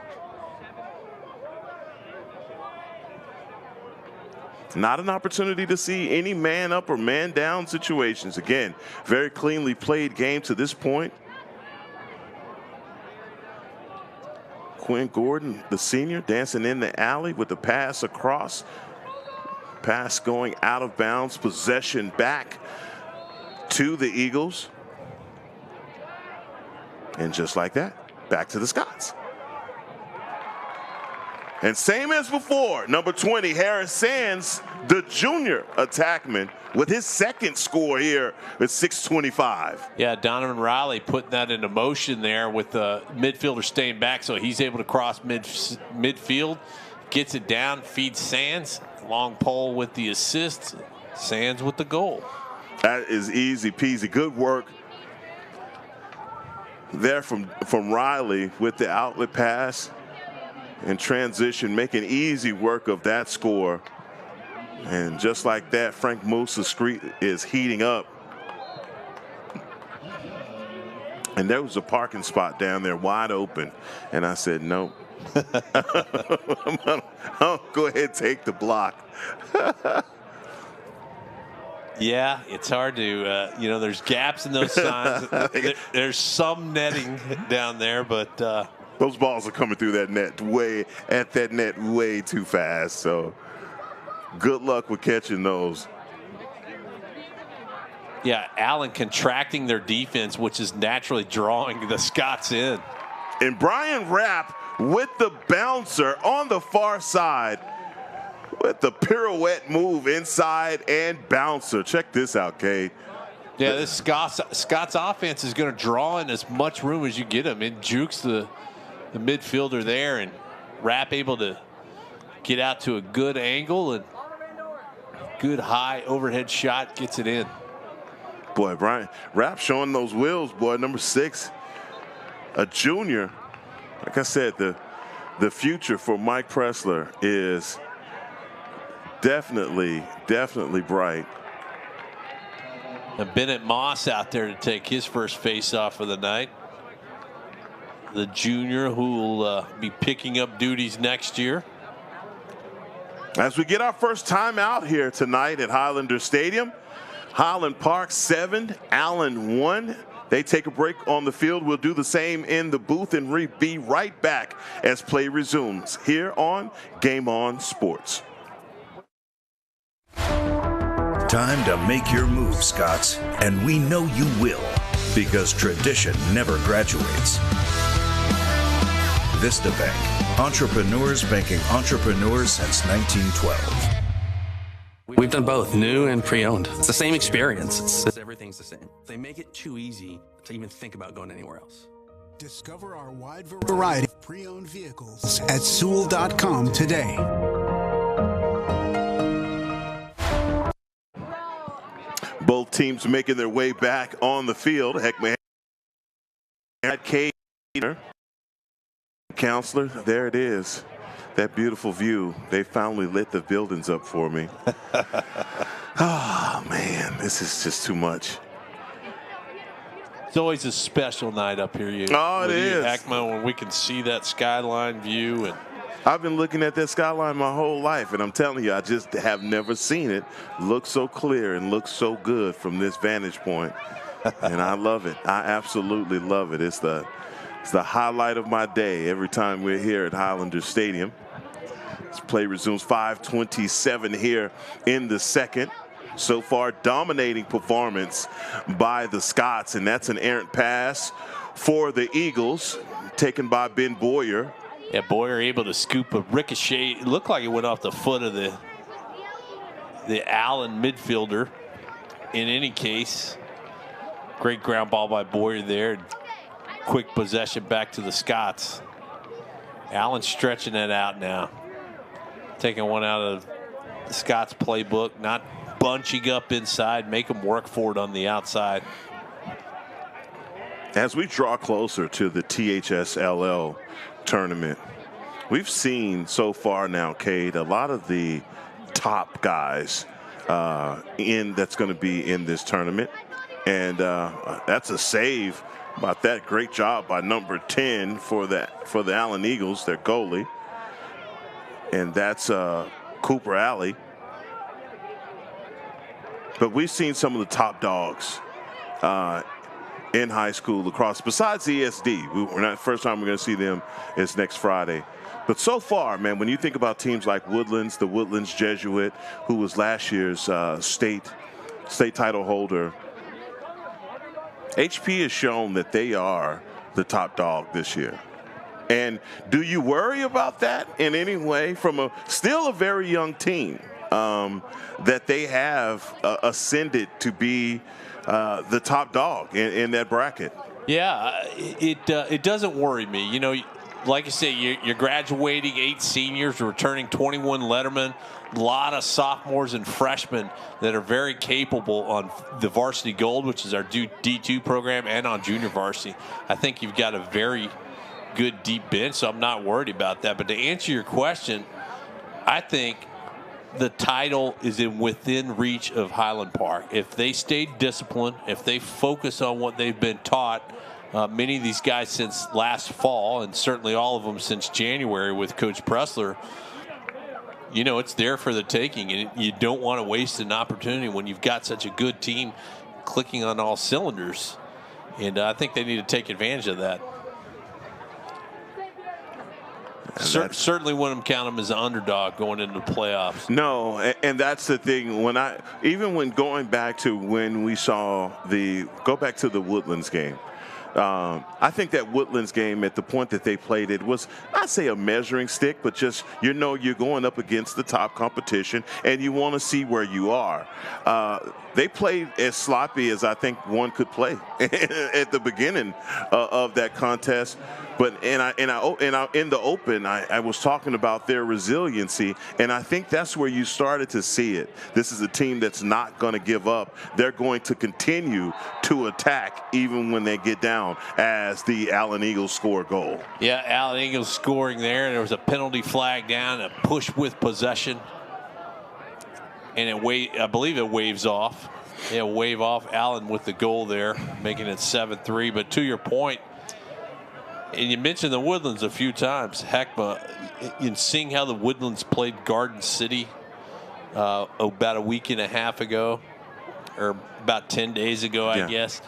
Not an opportunity to see any man up or man down situations. Again, very cleanly played game to this point. Quinn Gordon, the senior, dancing in the alley with the pass across. Pass going out of bounds, possession back to the Eagles. And just like that, back to the Scots. And same as before, number 20, Harris Sands, the junior attackman, with his second score here at 6:25. Yeah, Donovan Riley putting that into motion there with the midfielder staying back, so he's able to cross midfield, gets it down, feeds Sands, long pole with the assist, Sands with the goal. That is easy peasy. Good work there from Riley with the outlet pass and transition, making easy work of that score. And just like that, Frank Musa's street is heating up. And there was a parking spot down there wide open. And I said, no. I'll go ahead and take the block. Yeah, it's hard to, there's gaps in those signs. There's some netting down there, but. Those balls are coming through that net way too fast. So good luck with catching those. Yeah, Allen contracting their defense, which is naturally drawing the Scots in. And Brian Rapp with the bouncer on the far side with the pirouette move inside and bouncer. Check this out, Cade. Yeah, this Scots offense is going to draw in as much room as you get them. It jukes the midfielder there, and Rapp able to get out to a good angle and good high overhead shot, gets it in. Boy, Brian Rapp showing those wheels, boy. Number 6, a junior. Like I said, the future for Mike Pressler is definitely bright. And Bennett Moss out there to take his first face-off of the night. The junior who will be picking up duties next year. As we get our first time out here tonight at Highlander Stadium, Highland Park 7, Allen 1. They take a break on the field. We'll do the same in the booth and be right back as play resumes here on Game On Sports. Time to make your move, Scots, and we know you will, because tradition never graduates. Vista Bank, entrepreneurs banking entrepreneurs since 1912. We've done both new and pre-owned. It's the same experience. Everything's the same. They make it too easy to even think about going anywhere else. Discover our wide variety of pre-owned vehicles at Sewell.com today. Both teams making their way back on the field. Heckman at Cater. Counselor, there it is. That beautiful view. They finally lit the buildings up for me. Oh, man, this is just too much. It's always a special night up here. It is. Heckman, when we can see that skyline view. And I've been looking at that skyline my whole life, and I'm telling you, I just have never seen it look so clear and look so good from this vantage point. And I love it. I absolutely love it. It's the highlight of my day every time we're here at Highlander Stadium. This play resumes 5:27 here in the second. So far, dominating performance by the Scots, and that's an errant pass for the Eagles, taken by Ben Boyer. Yeah, Boyer able to scoop a ricochet. It looked like it went off the foot of the the Allen midfielder. In any case, great ground ball by Boyer there. Quick possession back to the Scots. Allen stretching it out now. Taking one out of the Scots playbook, not bunching up inside, make them work for it on the outside. As we draw closer to the THSLL tournament, we've seen so far now, Cade, a lot of the top guys that's going to be in this tournament. And that's a save about that. Great job by number 10 for the Allen Eagles, their goalie. And that's Cooper Alley. But we've seen some of the top dogs in high school lacrosse, besides ESD. We're not, first time we're going to see them is next Friday. But so far, man, when you think about teams like Woodlands, the Woodlands Jesuit, who was last year's state title holder, HP has shown that they are the top dog this year. And do you worry about that in any way from still a very young team that they have ascended to be the top dog in that bracket? Yeah, it doesn't worry me. You know, like I say, you're graduating 8 seniors, returning 21 lettermen, a lot of sophomores and freshmen that are very capable on the varsity gold, which is our D2 program, and on junior varsity. I think you've got a very good deep bench, so I'm not worried about that. But to answer your question, I think the title is within reach of Highland Park. If they stay disciplined, if they focus on what they've been taught, many of these guys since last fall, and certainly all of them since January with Coach Pressler, you know, it's there for the taking, and you don't want to waste an opportunity when you've got such a good team clicking on all cylinders. And I think they need to take advantage of that. Certainly wouldn't count them as an underdog going into the playoffs. No, and that's the thing. Even when going back to when we saw the Woodlands game, I think that Woodlands game, at the point that they played it, was, I'd say, a measuring stick, but just, you know, you're going up against the top competition and you want to see where you are. They played as sloppy as I think one could play at the beginning of that contest. But in the open, I was talking about their resiliency, and I think that's where you started to see it. This is a team that's not going to give up. They're going to continue to attack even when they get down, as the Allen Eagles score a goal. Yeah, Allen Eagles scoring there, and there was a penalty flag down, a push with possession, and I believe it waves off. Yeah, wave off. Allen with the goal there, making it 7-3. But to your point, and you mentioned the Woodlands a few times, Heckma, in seeing how the Woodlands played Garden City about a week and a half ago, or about 10 days ago, I guess,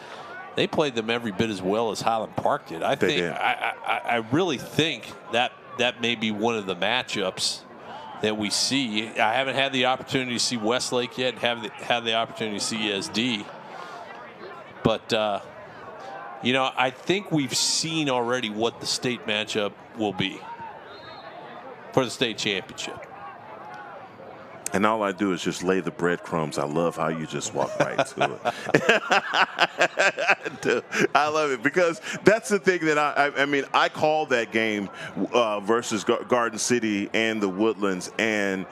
they played them every bit as well as Highland Park did. I really think that may be one of the matchups that we see. I haven't had the opportunity to see Westlake yet, haven't had the opportunity to see ESD. But, you know, I think we've seen already what the state matchup will be for the state championship. And all I do is just lay the breadcrumbs. I love how you just walk right to it. I love it, because that's the thing that I mean, I called that game versus Garden City and the Woodlands, and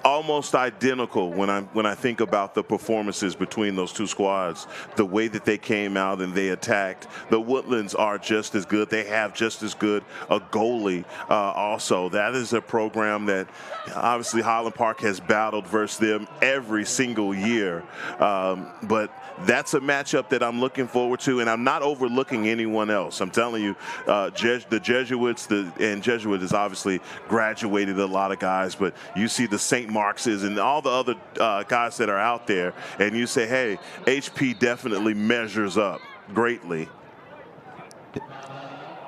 almost identical when I think about the performances between those two squads, the way that they came out and they attacked. The Woodlands are just as good. They have just as good a goalie also. That is a program that obviously Highland Park has battled versus them every single year. But that's a matchup that I'm looking forward to, and I'm not overlooking anyone else. I'm telling you, the Jesuits, and Jesuit has obviously graduated a lot of guys, but you see the St. Markses and all the other guys that are out there, and you say, hey, HP definitely measures up greatly.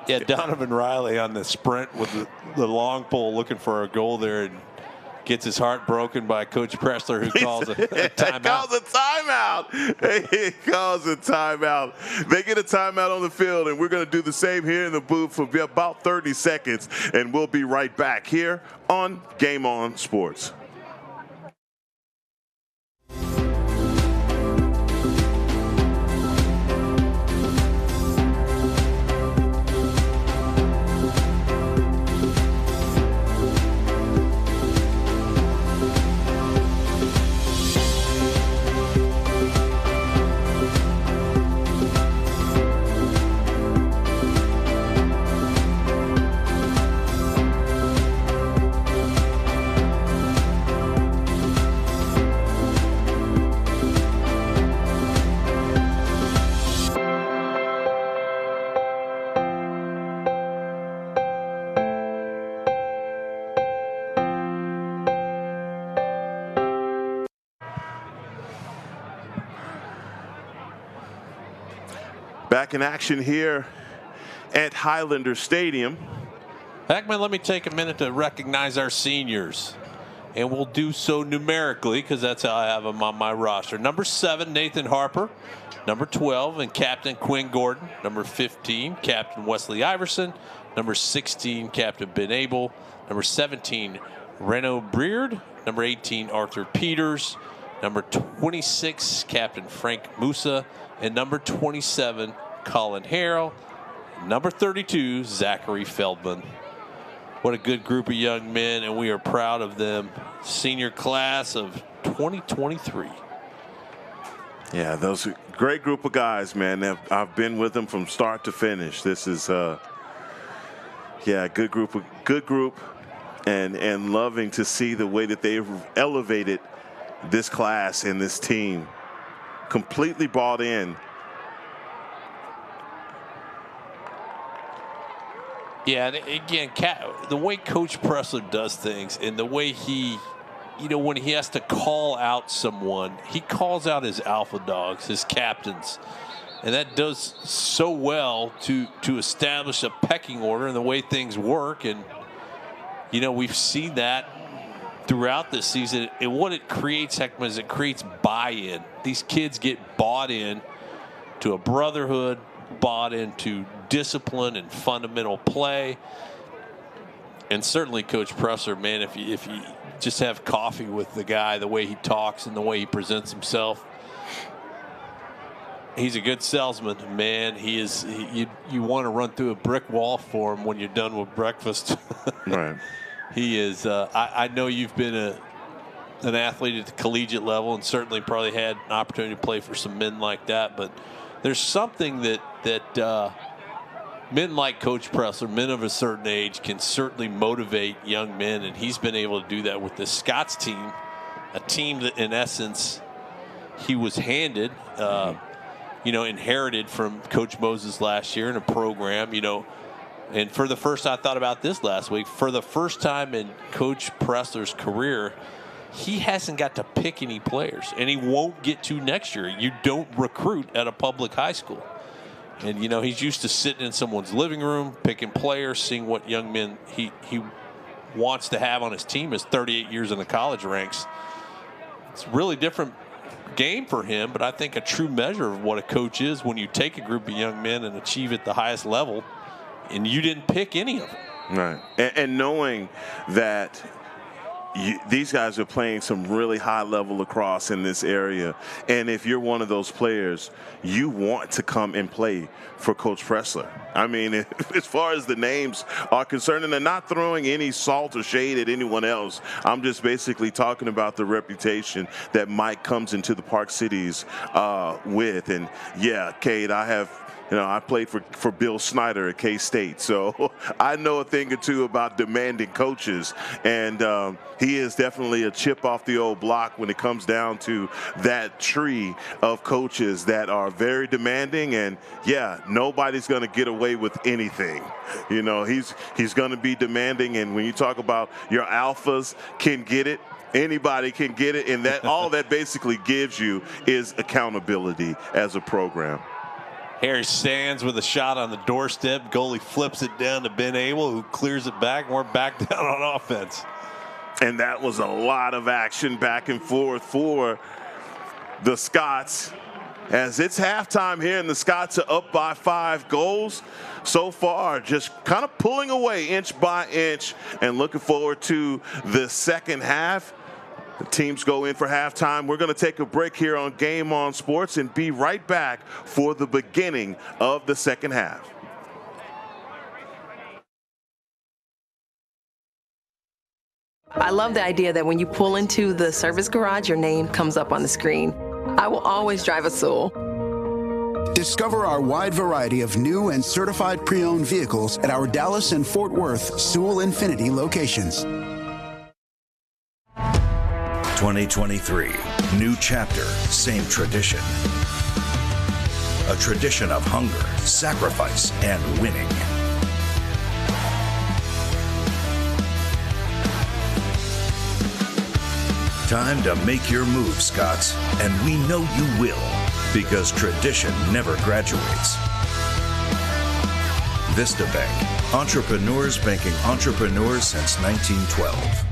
Yeah, Donovan Riley on the sprint with the long pole looking for a goal there, and gets his heart broken by Coach Pressler, who calls a timeout. He calls a timeout. They get a timeout on the field, and we're going to do the same here in the booth for about 30 seconds, and we'll be right back here on Game On Sports. Back in action here at Highlander Stadium. Heckman, let me take a minute to recognize our seniors. And we'll do so numerically because that's how I have them on my roster. Number 7, Nathan Harper. Number 12, and Captain Quinn Gordon. Number 15, Captain Wesley Iverson. Number 16, Captain Ben Abel. Number 17, Reno Breard. Number 18, Arthur Peters. Number 26, Captain Frank Musa. And number 27, Colin Harrell. Number 32, Zachary Feldman. What a good group of young men, and we are proud of them. Senior class of 2023. Yeah, those are a great group of guys, man. I've been with them from start to finish. This is, good group, and loving to see the way that they've elevated this class and this team. Completely bought in. Yeah, and again, the way Coach Pressler does things and the way he, when he has to call out someone, he calls out his alpha dogs, his captains. And that does so well to establish a pecking order and the way things work. And, we've seen that throughout this season. And what it creates, Heckman, is it creates buy-in. These kids get bought in to a brotherhood, bought into discipline and fundamental play. And certainly Coach Pressler, man, if you just have coffee with the guy, the way he talks and the way he presents himself, he's a good salesman, man. He is. You want to run through a brick wall for him when you're done with breakfast. Right. He is. I know you've been an athlete at the collegiate level and certainly probably had an opportunity to play for some men like that, but there's something that men like Coach Pressler, men of a certain age, can certainly motivate young men, and he's been able to do that with the Scots team, a team that in essence he was handed, inherited from Coach Moses last year in a program, and for the first, I thought about this last week, for the first time in Coach Pressler's career, he hasn't got to pick any players, and he won't get to next year. You don't recruit at a public high school. And, he's used to sitting in someone's living room, picking players, seeing what young men he wants to have on his team. His 38 years in the college ranks. It's a really different game for him, but I think a true measure of what a coach is when you take a group of young men and achieve at the highest level, and you didn't pick any of them. Right. And knowing that these guys are playing some really high-level lacrosse in this area. And if you're one of those players, you want to come and play for Coach Pressler. I mean, as far as the names are concerned, and they're not throwing any salt or shade at anyone else. I'm just basically talking about the reputation that Mike comes into the Park Cities with. And, yeah, Cade, I played for Bill Snyder at K-State, so I know a thing or two about demanding coaches, and he is definitely a chip off the old block when it comes down to that tree of coaches that are very demanding, and, yeah, nobody's going to get away with anything. He's going to be demanding, and when you talk about your alphas can get it, anybody can get it, and that all that basically gives you is accountability as a program. Harry Sands with a shot on the doorstep. Goalie flips it down to Ben Abel, who clears it back, and we're back down on offense. And that was a lot of action back and forth for the Scots. As it's halftime here, and the Scots are up by 5 goals. So far, just kind of pulling away inch by inch and looking forward to the second half. The teams go in for halftime. We're going to take a break here on Game On Sports and be right back for the beginning of the second half. I love the idea that when you pull into the service garage, your name comes up on the screen. I will always drive a Sewell. Discover our wide variety of new and certified pre-owned vehicles at our Dallas and Fort Worth Sewell Infinity locations. 2023, new chapter, same tradition. A tradition of hunger, sacrifice, and winning. Time to make your move, Scots, and we know you will, because tradition never graduates. Vista Bank. Entrepreneurs banking entrepreneurs since 1912.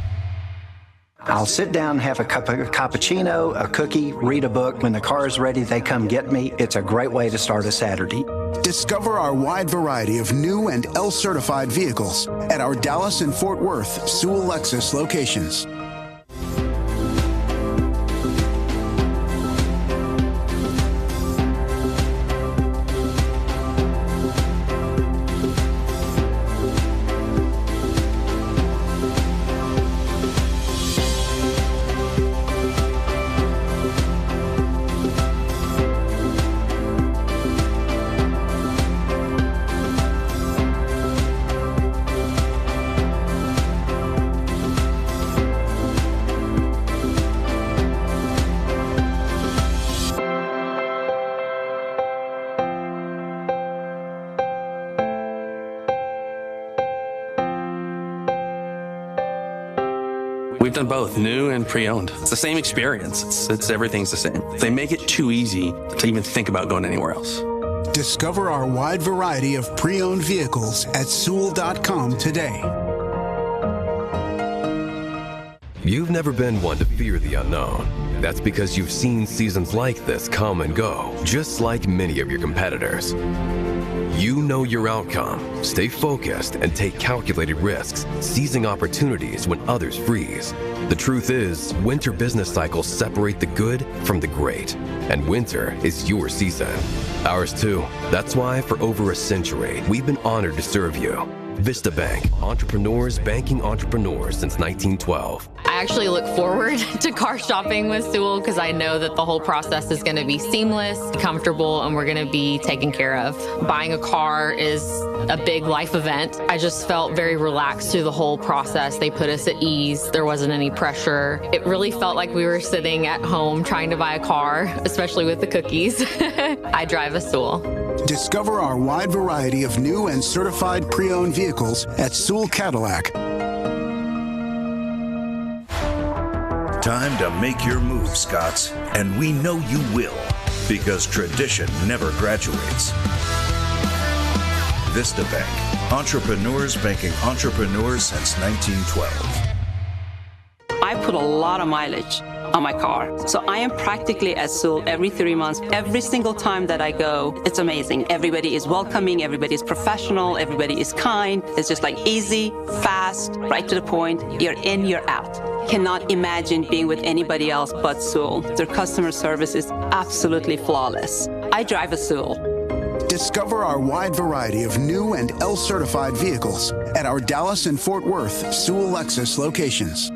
I'll sit down, have a cup of cappuccino, a cookie, read a book. When the car is ready, they come get me. It's a great way to start a Saturday. Discover our wide variety of new and L-certified vehicles at our Dallas and Fort Worth Sewell Lexus locations. We've done both, new and pre-owned. It's the same experience. It's everything's the same. They make it too easy to even think about going anywhere else. Discover our wide variety of pre-owned vehicles at Sewell.com today. You've never been one to fear the unknown. That's because you've seen seasons like this come and go, just like many of your competitors. You know your outcome, stay focused, and take calculated risks, seizing opportunities when others freeze. The truth is, winter business cycles separate the good from the great, and winter is your season. Ours too. That's why for over a century, we've been honored to serve you. Vista Bank, entrepreneurs banking entrepreneurs since 1912. I actually look forward to car shopping with Sewell because I know that the whole process is going to be seamless, comfortable, and we're going to be taken care of. Buying a car is a big life event. I just felt very relaxed through the whole process. They put us at ease. There wasn't any pressure. It really felt like we were sitting at home trying to buy a car, especially with the cookies. I drive a Sewell. Discover our wide variety of new and certified pre-owned vehicles at Sewell Cadillac. Time to make your move, Scots, and we know you will, because tradition never graduates. Vista Bank. Entrepreneurs banking entrepreneurs since 1912. I put a lot of mileage on my car. So I am practically at Sewell every 3 months. Every single time that I go, it's amazing. Everybody is welcoming, everybody is professional, everybody is kind. It's just like easy, fast, right to the point. You're in, you're out. Cannot imagine being with anybody else but Sewell. Their customer service is absolutely flawless. I drive a Sewell. Discover our wide variety of new and L-certified vehicles at our Dallas and Fort Worth Sewell Lexus locations.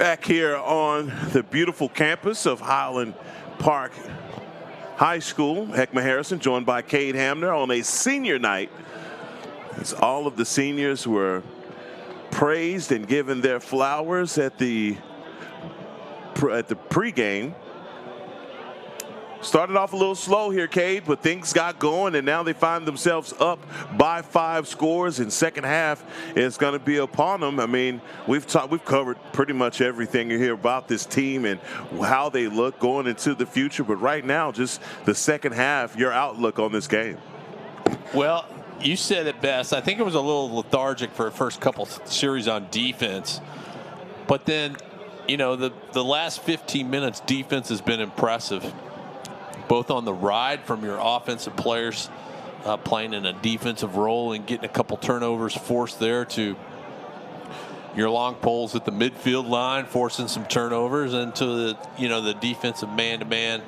Back here on the beautiful campus of Highland Park High School, Heckma Harrison joined by Cade Hamner on a senior night, as all of the seniors were praised and given their flowers at the pregame. Started off a little slow here, Cade, but things got going, and now they find themselves up by 5 scores. In second half is going to be upon them. I mean, we've covered pretty much everything here about this team and how they look going into the future. But right now, just the second half, your outlook on this game. Well, you said it best. I think it was a little lethargic for the first couple series on defense, but then, you know, the last 15 minutes defense has been impressive, both on the ride from your offensive players playing in a defensive role and getting a couple turnovers forced there, to your long poles at the midfield line forcing some turnovers, and to the, you know, the defensive man-to-man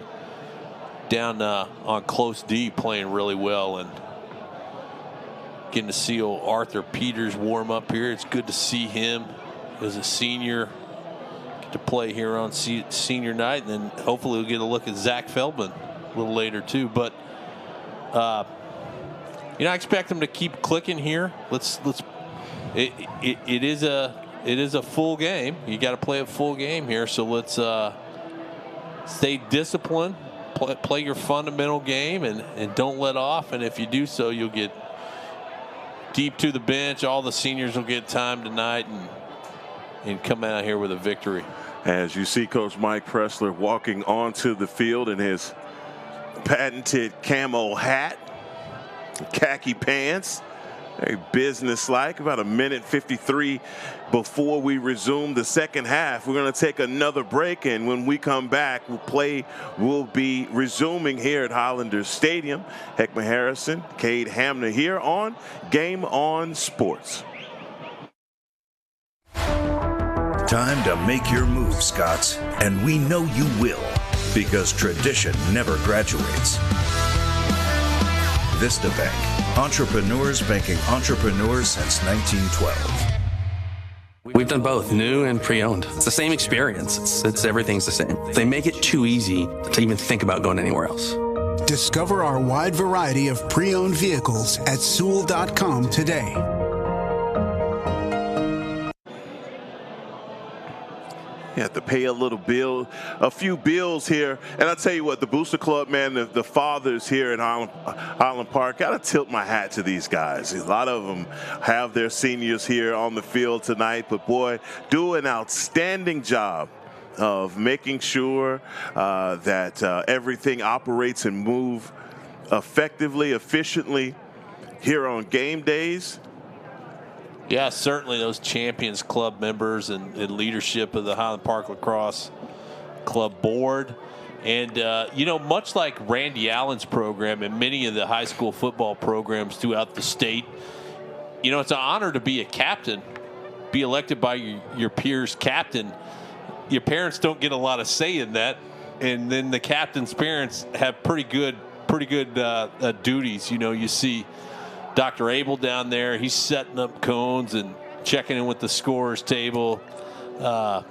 down on close D playing really well, and getting to see old Arthur Peters warm up here. It's good to see him as a senior get to play here on senior night, and then hopefully we'll get a look at Zach Feldman a little later too. But you know, I expect them to keep clicking here. It is a full game. You got to play a full game here, so let's stay disciplined, play your fundamental game, and don't let off. And if you do so, you'll get deep to the bench. All the seniors will get time tonight and come out here with a victory. As you see Coach Mike Pressler walking onto the field in his patented camo hat, khaki pants, very business-like. About a minute 53 before we resume the second half. We're going to take another break, and when we come back, we'll be resuming here at Highlanders Stadium. Heckma Harrison, Cade Hamner here on Game On Sports. Time to make your move, Scots, and we know you will, because tradition never graduates. Vista Bank, entrepreneurs banking entrepreneurs since 1912. We've done both new and pre-owned. It's the same experience. It's everything's the same. They make it too easy to even think about going anywhere else. Discover our wide variety of pre-owned vehicles at Sewell.com today. You have to pay a few bills here. And I tell you what, the Booster Club, man, the fathers here at Highland Park, got to tilt my hat to these guys. A lot of them have their seniors here on the field tonight, but boy, do an outstanding job of making sure that everything operates and move effectively, efficiently here on game days. Yeah, certainly those Champions Club members and leadership of the Highland Park Lacrosse Club board. And, you know, much like Randy Allen's program and many of the high school football programs throughout the state, you know, it's an honor to be a captain, be elected by your peers captain. Your parents don't get a lot of say in that. And then the captain's parents have pretty good duties. You know, you see Dr. Abel down there, he's setting up cones and checking in with the scorers table. You know,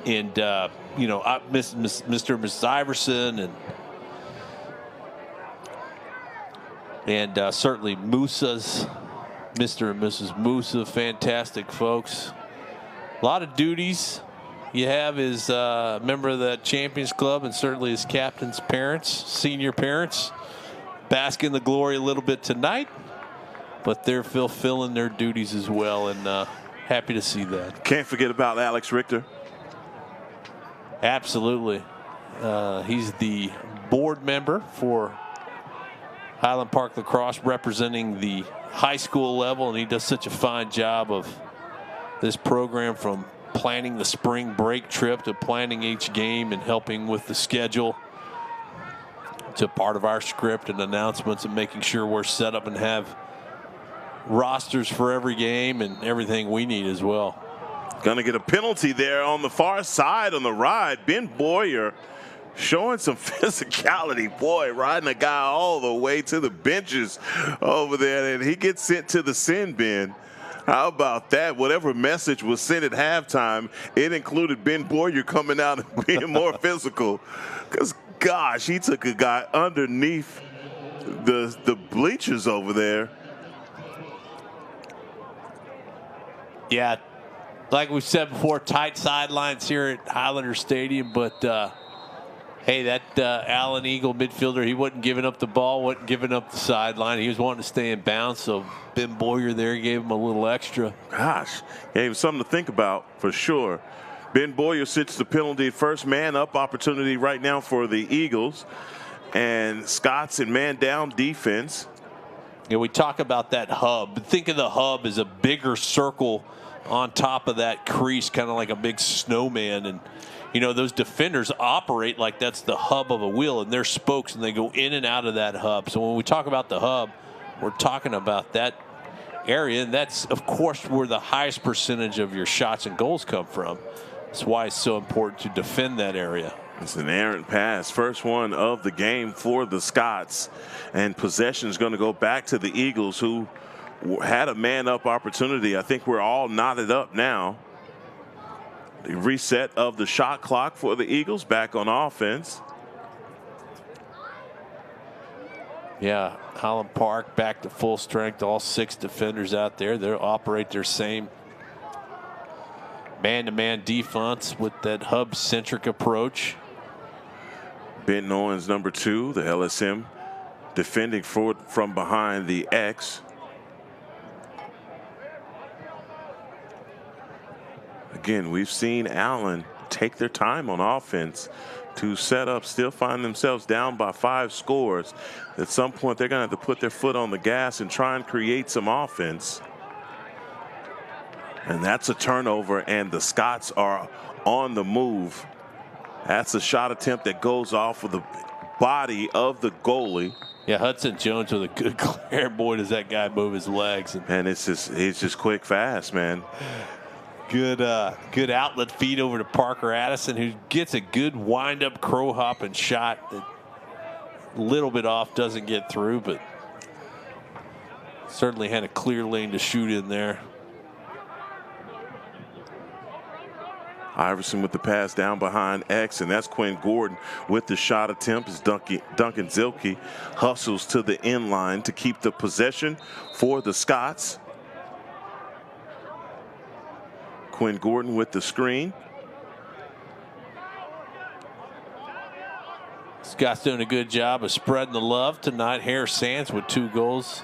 Mr. and Mrs. Iverson and certainly Musa's, Mr. and Mrs. Musa, fantastic folks. A lot of duties you have as a member of that Champions Club, and certainly as captain's parents, senior parents. Bask in the glory a little bit tonight, but they're fulfilling their duties as well, and happy to see that. Can't forget about Alex Richter. Absolutely. He's the board member for Highland Park Lacrosse, representing the high school level, and he does such a fine job of this program, from planning the spring break trip to planning each game and helping with the schedule, to part of our script and announcements and making sure we're set up and have rosters for every game and everything we need as well. Gonna get a penalty there on the far side on the ride. Ben Boyer showing some physicality. Boy, riding a guy all the way to the benches over there, and he gets sent to the sin bin. How about that? Whatever message was sent at halftime, it included Ben Boyer coming out and being more physical. Because, gosh, he took a guy underneath the bleachers over there. Yeah, like we said before, tight sidelines here at Highlander Stadium, but hey, that Allen Eagle midfielder, he wasn't giving up the ball, wasn't giving up the sideline. He was wanting to stay in bounds, so Ben Boyer there gave him a little extra. Gosh, gave him something to think about for sure. Ben Boyer sits the penalty, first man up opportunity right now for the Eagles. And Scott's in man down defense. Yeah, we talk about that hub. Think of the hub as a bigger circle on top of that crease, kind of like a big snowman. And, you know, those defenders operate like that's the hub of a wheel, and they're spokes, and they go in and out of that hub. So when we talk about the hub, we're talking about that area, and that's, of course, where the highest percentage of your shots and goals come from. That's why it's so important to defend that area. It's an errant pass, first one of the game for the Scots, and possession is going to go back to the Eagles, who had a man-up opportunity. I think we're all knotted up now. The reset of the shot clock for the Eagles, back on offense. Yeah, Highland Park back to full strength. All 6 defenders out there. They'll operate their same man-to-man defense with that hub-centric approach. Ben Owens, number 2, the LSM, defending forward from behind the X. Again, we've seen Allen take their time on offense to set up, still find themselves down by 5 scores. At some point, they're going to have to put their foot on the gas and try and create some offense. And that's a turnover, and the Scots are on the move. That's a shot attempt that goes off of the body of the goalie. Yeah, Hudson Jones with a good clear. Boy, does that guy move his legs. And it's just quick, fast, man. Good outlet feed over to Parker Addison, who gets a good wind-up crow hopping shot that a little bit off, doesn't get through, but certainly had a clear lane to shoot in there. Iverson with the pass down behind X, and that's Quinn Gordon with the shot attempt as Duncan Zilke hustles to the end line to keep the possession for the Scots. Quinn Gordon with the screen. Scott's doing a good job of spreading the love tonight. Harris Sands with 2 goals.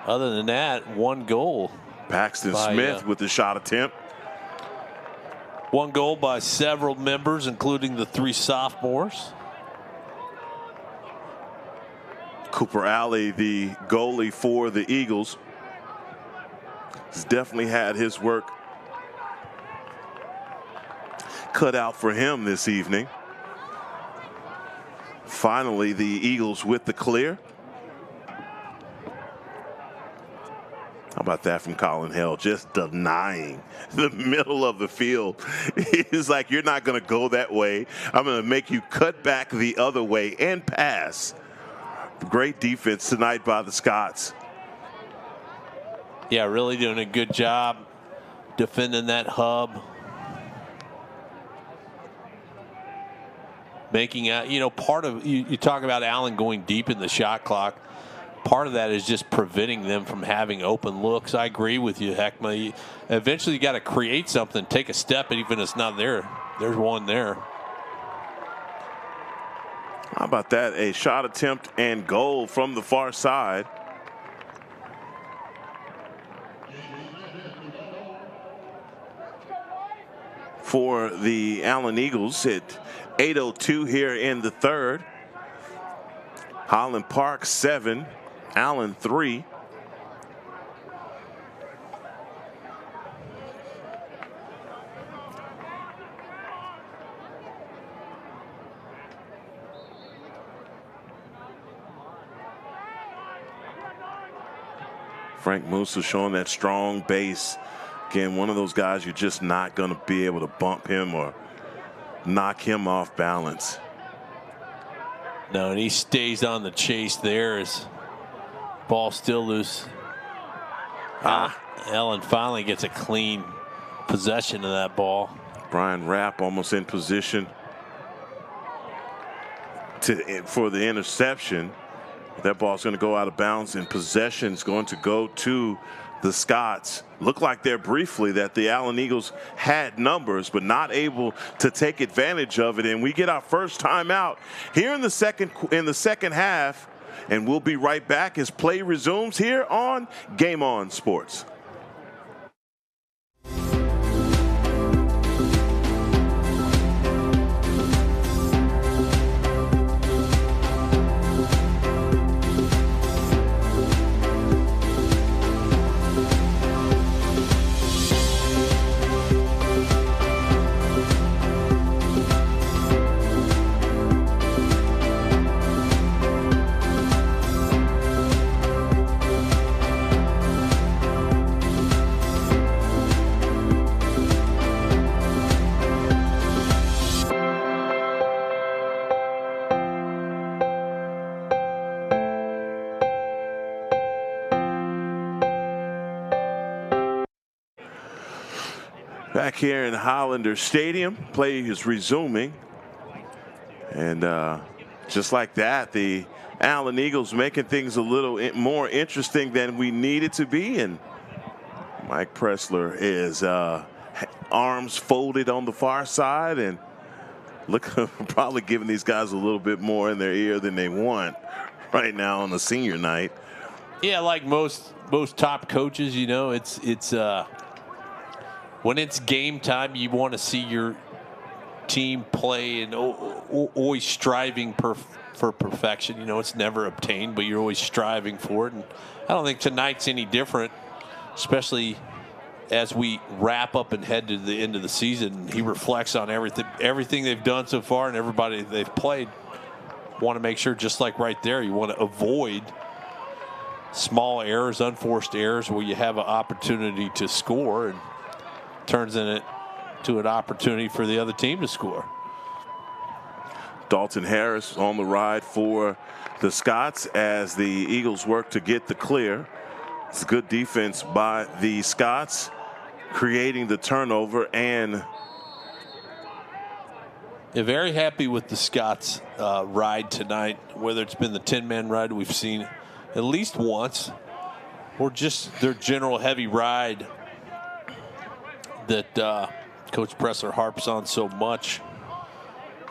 Other than that, 1 goal. Paxton Smith with the shot attempt. 1 goal by several members, including the 3 sophomores. Cooper Alley, the goalie for the Eagles, has definitely had his work cut out for him this evening. Finally, the Eagles with the clear. How about that from Colin Hale, just denying the middle of the field. He's like, you're not going to go that way. I'm going to make you cut back the other way and pass. Great defense tonight by the Scots. Yeah, really doing a good job defending that hub. Making out, you know, part of, you talk about Allen going deep in the shot clock. Part of that is just preventing them from having open looks. I agree with you, Heckma. Eventually you got to create something, take a step, and even if it's not there, there's one there. How about that? A shot attempt and goal from the far side. For the Allen Eagles at 8:02 here in the third. Highland Park 7, Allen 3. Frank Musa showing that strong base. Again, one of those guys you're just not going to be able to bump him or knock him off balance. No, and he stays on the chase there as ball still loose. Allen finally gets a clean possession of that ball. Brian Rapp almost in position for the interception. That ball's going to go out of bounds, and possession's going to go to the Scots. Looked like there briefly that the Allen Eagles had numbers, but not able to take advantage of it. And we get our first timeout here in the second half, and we'll be right back as play resumes here on Game On Sports. Back here in Highlander Stadium, play is resuming. And just like that, the Allen Eagles making things a little more interesting than we need it to be. And Mike Pressler is arms folded on the far side, and probably giving these guys a little bit more in their ear than they want right now on the senior night. Yeah, like most top coaches, you know, it's when it's game time, you want to see your team play and always striving for perfection. You know, it's never obtained, but you're always striving for it. And I don't think tonight's any different, especially as we wrap up and head to the end of the season. He reflects on everything they've done so far and everybody they've played. Want to make sure, just like right there, you want to avoid small errors, unforced errors where you have an opportunity to score and turns into an opportunity for the other team to score. Dalton Harris on the ride for the Scots as the Eagles work to get the clear. It's good defense by the Scots, creating the turnover. And yeah, very happy with the Scots ride tonight, whether it's been the 10-man ride we've seen at least once, or just their general heavy ride that Coach Pressler harps on so much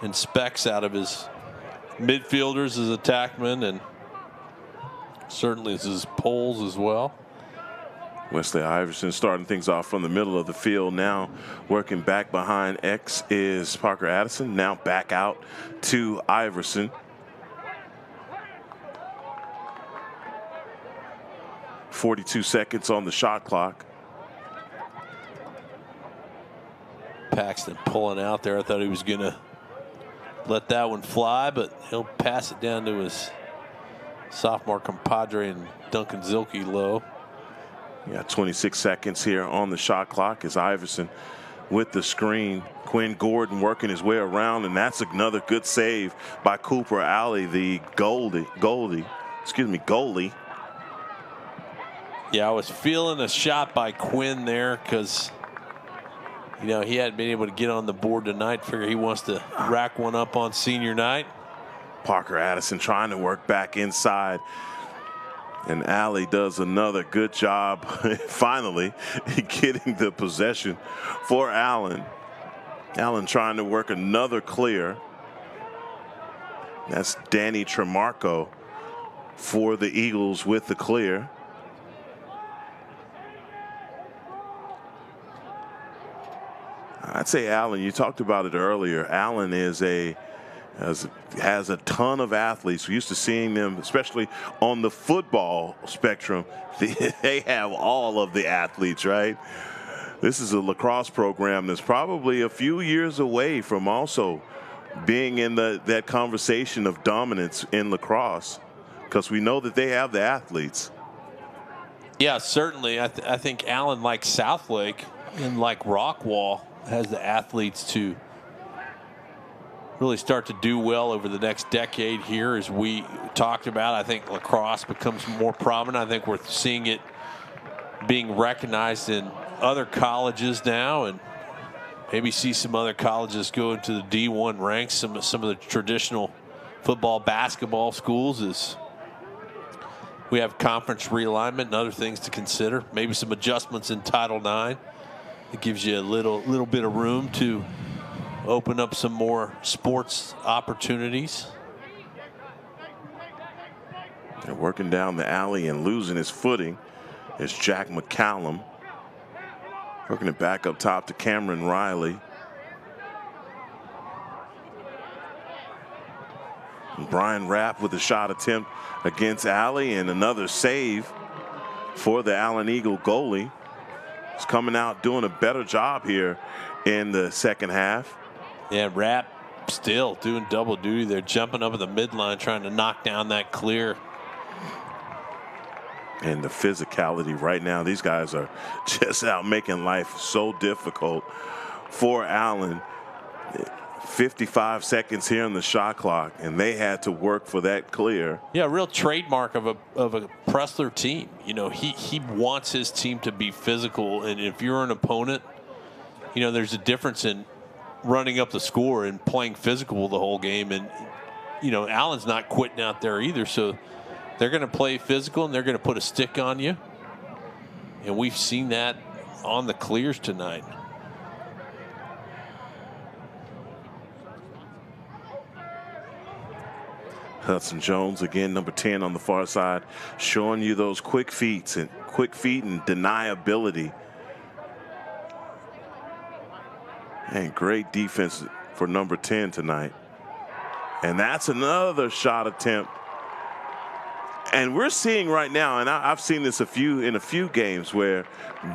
and specs out of his midfielders as attackmen, and certainly as his poles as well. Wesley Iverson starting things off from the middle of the field. Now working back behind X is Parker Addison. Now back out to Iverson. .42 seconds on the shot clock. Paxton pulling out there. I thought he was going to let that one fly, but he'll pass it down to his sophomore compadre and Duncan Zilke low. We got 26 seconds here on the shot clock as Iverson with the screen. Quinn Gordon working his way around, and that's another good save by Cooper Alley, the goalie. Yeah, I was feeling a shot by Quinn there because, you know, he hadn't been able to get on the board tonight. Figure he wants to rack one up on senior night. Parker Addison trying to work back inside. And Alley does another good job finally getting the possession for Allen. Allen trying to work another clear. That's Danny Tremarco for the Eagles with the clear. I'd say Allen, you talked about it earlier. Allen has a ton of athletes. We're used to seeing them, especially on the football spectrum. They have all of the athletes, right? This is a lacrosse program that's probably a few years away from also being in that conversation of dominance in lacrosse, because we know that they have the athletes. Yeah, certainly. I think Allen, like Southlake and like Rockwall, has the athletes to really start to do well over the next decade here. As we talked about, I think lacrosse becomes more prominent. I think we're seeing it being recognized in other colleges now, and maybe see some other colleges go into the D1 ranks, some of the traditional football, basketball schools, as we have conference realignment and other things to consider. Maybe some adjustments in Title IX. It gives you a little bit of room to open up some more sports opportunities. And working down the alley and losing his footing is Jack McCallum. Working it back up top to Cameron Riley. And Brian Rapp with a shot attempt against Alley, and another save for the Allen Eagle goalie. He's coming out doing a better job here in the second half. Yeah, Rapp still doing double duty. They're jumping up at the midline trying to knock down that clear. And the physicality right now, these guys are just out making life so difficult for Allen. 55 seconds here on the shot clock, and they had to work for that clear. Yeah, real trademark of a Pressler team. You know, he wants his team to be physical, and if you're an opponent, you know, there's a difference in running up the score and playing physical the whole game. And, you know, Allen's not quitting out there either, so they're going to play physical and they're going to put a stick on you. And we've seen that on the clears tonight. Hudson Jones again, number 10 on the far side, showing you those quick feet and deniability. And great defense for number 10 tonight. And that's another shot attempt. And we're seeing right now, and I've seen this in a few games, where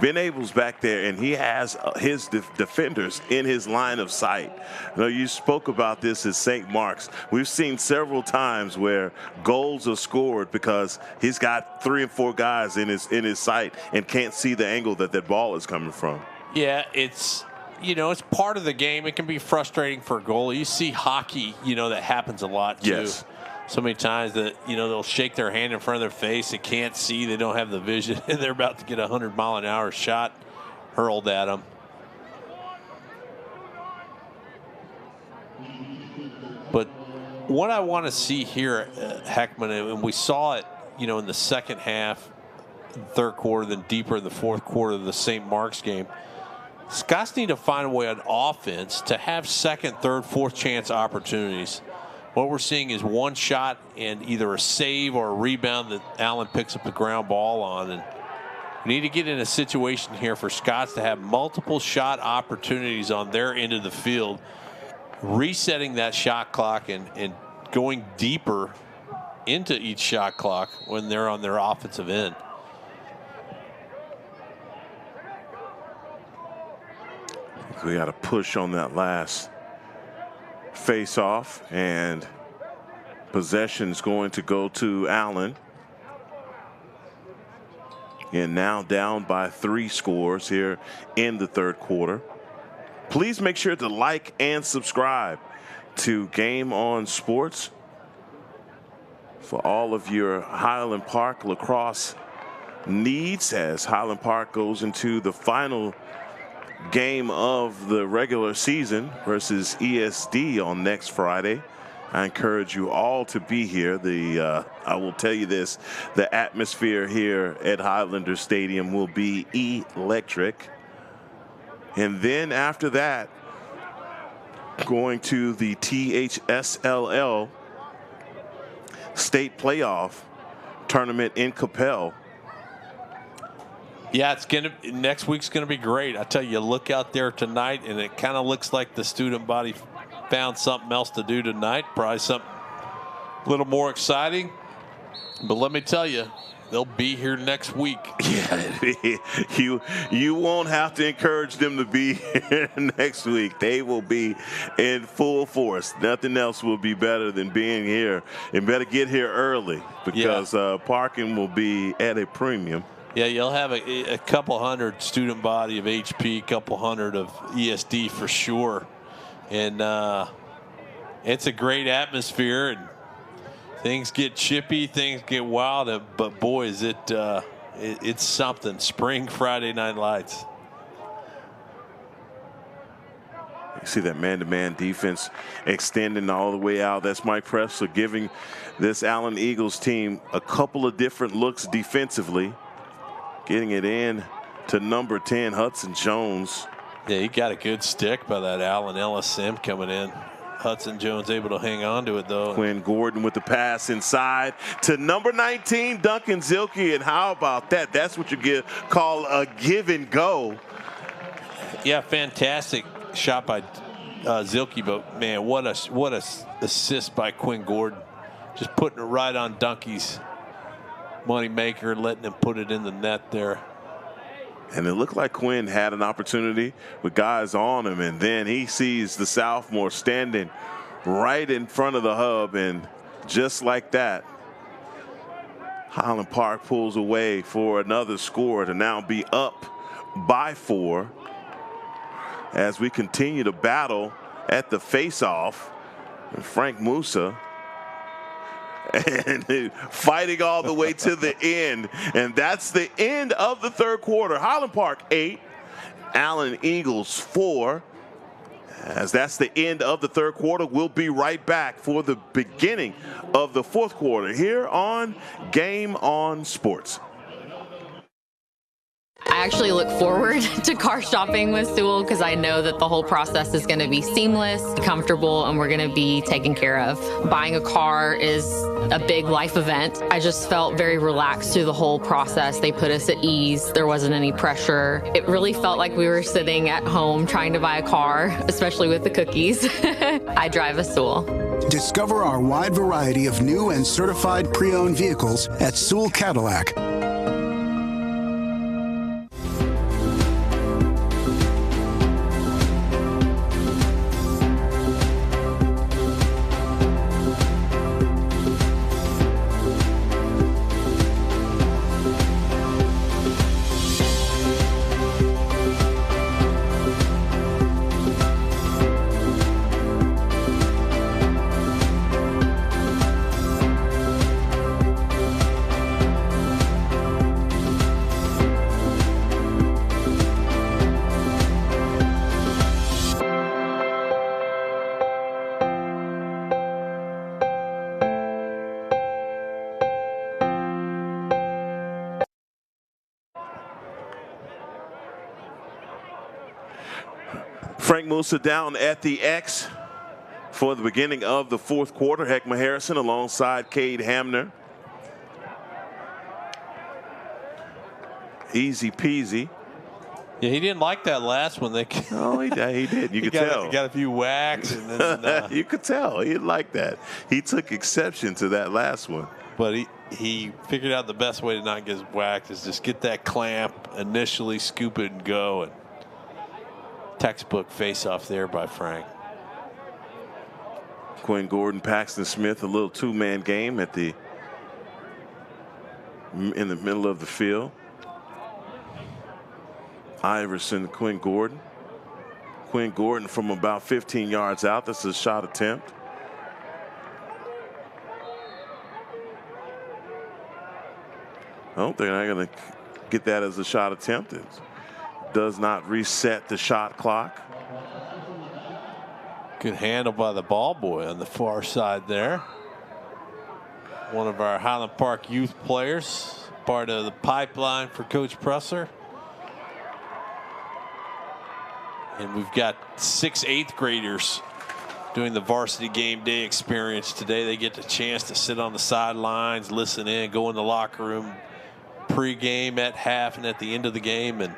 Ben Abel's back there and he has his defenders in his line of sight. You know, you spoke about this at St. Mark's. We've seen several times where goals are scored because he's got 3 and 4 guys in his sight and can't see the angle that ball is coming from. Yeah, it's, you know, it's part of the game. It can be frustrating for a goalie. You see hockey, you know, that happens a lot too. Yes. So many times that, you know, they'll shake their hand in front of their face. They can't see. They don't have the vision. And they're about to get a 100-mile-an-hour shot hurled at them. But what I want to see here, Heckman, and we saw it, you know, in the second half, third quarter, then deeper in the fourth quarter of the St. Mark's game, Scots need to find a way on offense to have second, third, fourth chance opportunities. What we're seeing is one shot and either a save or a rebound that Allen picks up the ground ball on. And we need to get in a situation here for Scots to have multiple shot opportunities on their end of the field, resetting that shot clock and going deeper into each shot clock when they're on their offensive end. We got to push on that last face off, and possession's going to go to Allen. And now down by 3 scores here in the third quarter. Please make sure to like and subscribe to Game On Sports for all of your Highland Park lacrosse needs, as Highland Park goes into the final game of the regular season versus ESD on next Friday. I encourage you all to be here. I will tell you this, the atmosphere here at Highlander Stadium will be electric. And then after that, going to the THSLL state playoff tournament in Capel. Yeah, next week's gonna be great. I tell you, look out there tonight, and it kind of looks like the student body found something else to do tonight. Probably something a little more exciting. But let me tell you, they'll be here next week. Yeah, you won't have to encourage them to be here next week. They will be in full force. Nothing else will be better than being here, and better get here early because parking will be at a premium. Yeah, you'll have a couple hundred student body of HP, a couple hundred of ESD for sure. And it's a great atmosphere, and things get chippy, things get wild, but boy, is it It's something. Spring Friday Night Lights. You see that man-to-man defense extending all the way out. That's Mike Pressler giving this Allen Eagles team a couple of different looks defensively. Getting it in to number 10, Hudson Jones. Yeah, he got a good stick by that Allen LSM coming in. Hudson Jones able to hang on to it, though. Quinn Gordon with the pass inside to number 19, Duncan Zilke. And how about that? That's what you call a give and go. Yeah, fantastic shot by Zilke, but man, what a assist by Quinn Gordon. Just putting it right on Dunky's money maker, letting him put it in the net there. And it looked like Quinn had an opportunity with guys on him, and then he sees the sophomore standing right in front of the hub, and just like that, Highland Park pulls away for another score to now be up by 4 as we continue to battle at the face-off. And Frank Musa and fighting all the way to the end. And that's the end of the third quarter. Highland Park 8, Allen Eagles 4. As that's the end of the third quarter, we'll be right back for the beginning of the fourth quarter here on Game On Sports. I actually look forward to car shopping with Sewell because I know that the whole process is going to be seamless, comfortable, and we're going to be taken care of. Buying a car is a big life event. I just felt very relaxed through the whole process. They put us at ease. There wasn't any pressure. It really felt like we were sitting at home trying to buy a car, especially with the cookies. I drive a Sewell. Discover our wide variety of new and certified pre-owned vehicles at Sewell Cadillac. Frank Musa down at the X for the beginning of the fourth quarter. Heckma Harrison alongside Cade Hamner. Easy peasy. Yeah, he didn't like that last one. Oh, he did. You could tell. He got a few whacks. And then, you could tell. He didn't like that. He took exception to that last one. But he figured out the best way to not get whacked is just get that clamp, initially scoop it and go. And textbook face-off there by Frank. Quinn Gordon, Paxton Smith, a little two-man game in the middle of the field. Iverson, Quinn Gordon. Quinn Gordon from about 15 yards out. That's a shot attempt. Oh, they're not going to get that as a shot attempt. It does not reset the shot clock. Good handle by the ball boy on the far side there. One of our Highland Park youth players, part of the pipeline for Coach Pressler. And we've got 6 8th graders doing the varsity game day experience today. They get the chance to sit on the sidelines, listen in, go in the locker room pre-game, at half, and at the end of the game. And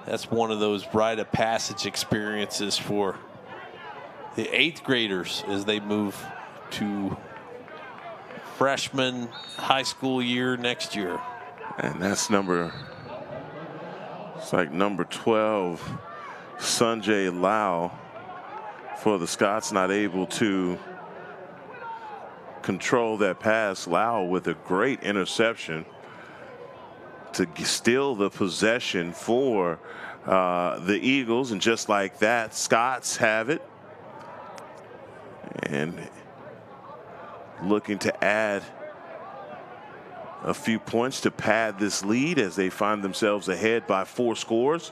that's one of those rite of passage experiences for the 8th graders as they move to freshman high school year next year. And that's number 12, Sanjay Lau for the Scots, not able to control that pass. Lau with a great interception to steal the possession for the Eagles, and just like that, Scots have it and looking to add a few points to pad this lead as they find themselves ahead by 4 scores.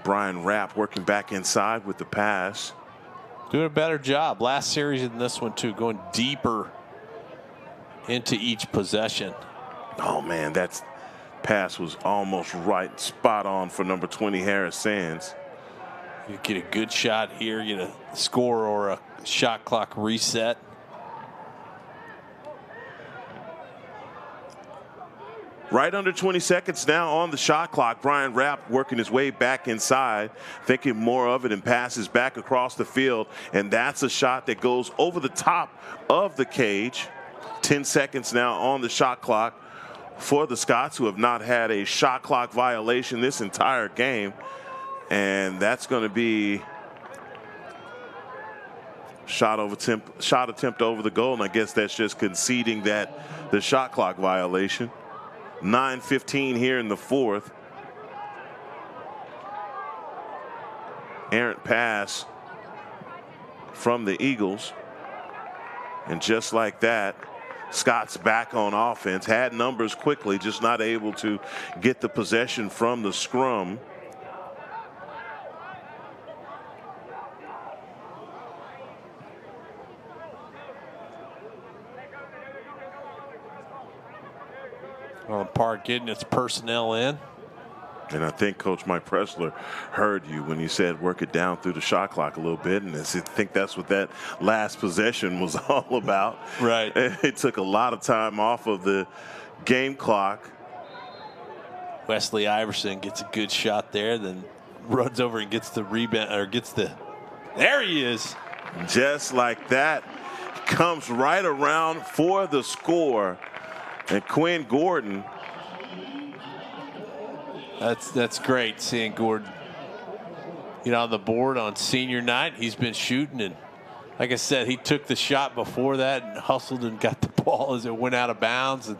Brian Rapp working back inside with the pass. Doing a better job. Last series in this one, too, going deeper into each possession. Oh, man, that pass was almost right, spot on for number 20, Harris Sands. You get a good shot here, get a score or a shot clock reset. Right under 20 seconds now on the shot clock. Brian Rapp working his way back inside, thinking more of it, and passes back across the field. And that's a shot that goes over the top of the cage. 10 seconds now on the shot clock for the Scots, who have not had a shot clock violation this entire game. And that's going to be shot attempt over the goal. And I guess that's just conceding that the shot clock violation. 9:15 here in the fourth. Errant pass from the Eagles. And just like that, Scott's back on offense. Had numbers quickly, just not able to get the possession from the scrum. Well, the Park getting its personnel in. And I think Coach Mike Pressler heard you when he said work it down through the shot clock a little bit. And I think that's what that last possession was all about. Right. It took a lot of time off of the game clock. Wesley Iverson gets a good shot there, then runs over and gets the rebound, or gets the, there he is. Just like that, comes right around for the score. And Quinn Gordon. That's great seeing Gordon, on the board on senior night. He's been shooting, and like I said, he took the shot before that and hustled and got the ball as it went out of bounds and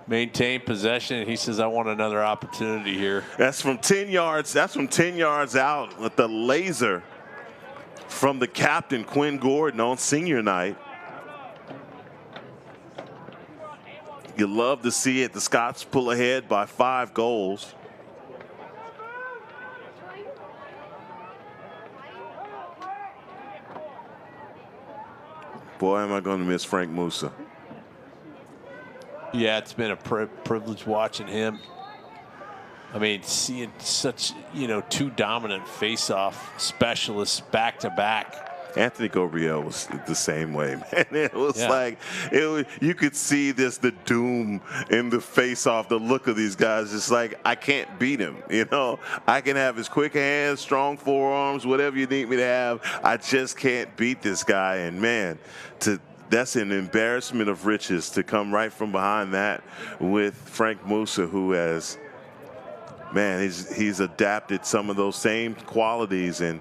maintained possession. And he says, I want another opportunity here. That's from 10 yards. That's from 10 yards out with the laser from the captain, Quinn Gordon, on senior night. You love to see it. The Scots pull ahead by 5 goals. Boy, am I going to miss Frank Musa. Yeah, it's been a privilege watching him. I mean, seeing such, 2 dominant face-off specialists back to back. Anthony Gabriel was the same way, man. It was like you could see the doom in the face-off, the look of these guys. It's like, I can't beat him. I can have his quick hands, strong forearms, whatever you need me to have. I just can't beat this guy. And man, that's an embarrassment of riches to come right from behind that with Frank Musa, who has, man, he's adapted some of those same qualities and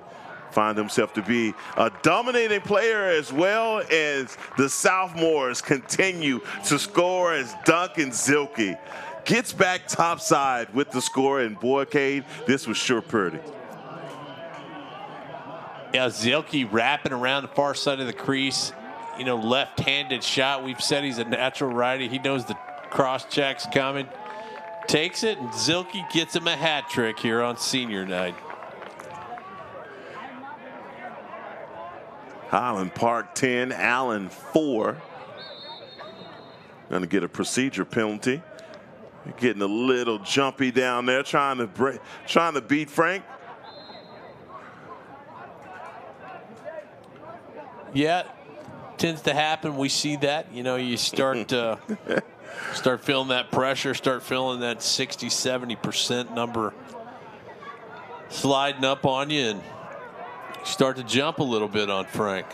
find himself to be a dominating player, as well as the sophomores continue to score as Duncan Zilke gets back topside with the score. And boy, Cade, this was sure pretty. Yeah, Zilke wrapping around the far side of the crease, left-handed shot. We've said he's a natural righty. He knows the cross check's coming. Takes it, and Zilke gets him a hat trick here on senior night. Highland Park 10, Allen 4. Going to get a procedure penalty. Getting a little jumpy down there, trying to beat Frank. Yeah, tends to happen. We see that. You start start feeling that pressure, start feeling that 60-70% number sliding up on you, and start to jump a little bit on Frank.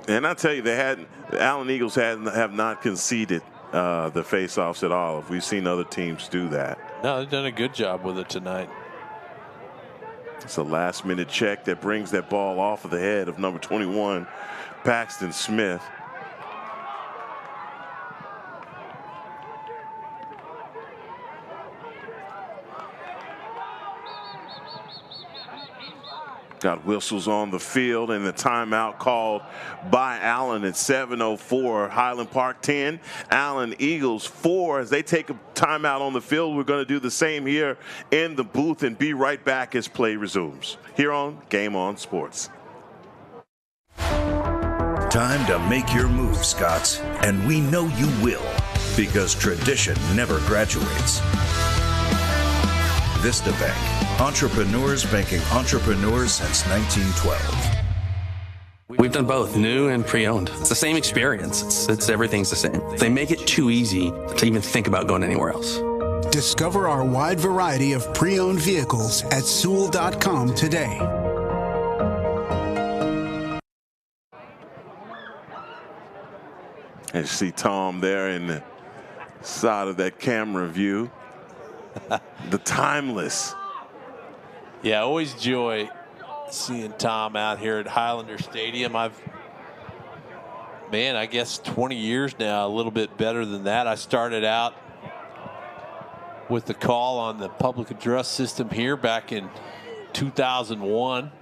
And I tell you, the Allen Eagles have not conceded the face-offs at all. We've seen other teams do that. No, they've done a good job with it tonight. It's a last-minute check that brings that ball off of the head of number 21, Paxton Smith. Got whistles on the field and the timeout called by Allen at 7:04. Highland Park 10, Allen Eagles 4. As they take a timeout on the field, we're going to do the same here in the booth and be right back as play resumes here on Game On Sports. Time to make your move, Scots, and we know you will, because tradition never graduates. Vista Bank, entrepreneurs banking entrepreneurs since 1912. We've done both new and pre-owned. It's the same experience. It's everything's the same. They make it too easy to even think about going anywhere else. Discover our wide variety of pre-owned vehicles at Sewell.com today. And you see Tom there in the side of that camera view. The timeless. Yeah, always joy seeing Tom out here at Highlander Stadium. I guess 20 years now, a little bit better than that. I started out with the call on the public address system here back in 2001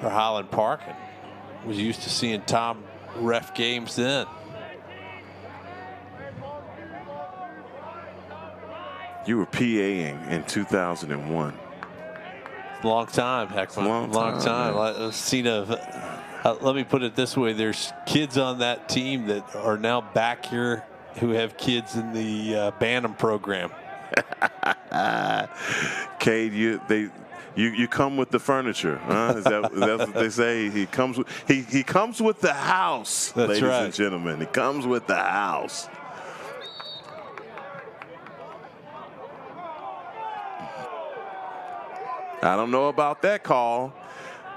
for Highland Park, and was used to seeing Tom ref games then. You were PAing in 2001. Long time, Heckman. Long time. I've seen let me put it this way. There's kids on that team that are now back here who have kids in the Bantam program. Cade, you come with the furniture, huh? That's what they say? He comes with the house, That's ladies right. and gentlemen. He comes with the house. I don't know about that call.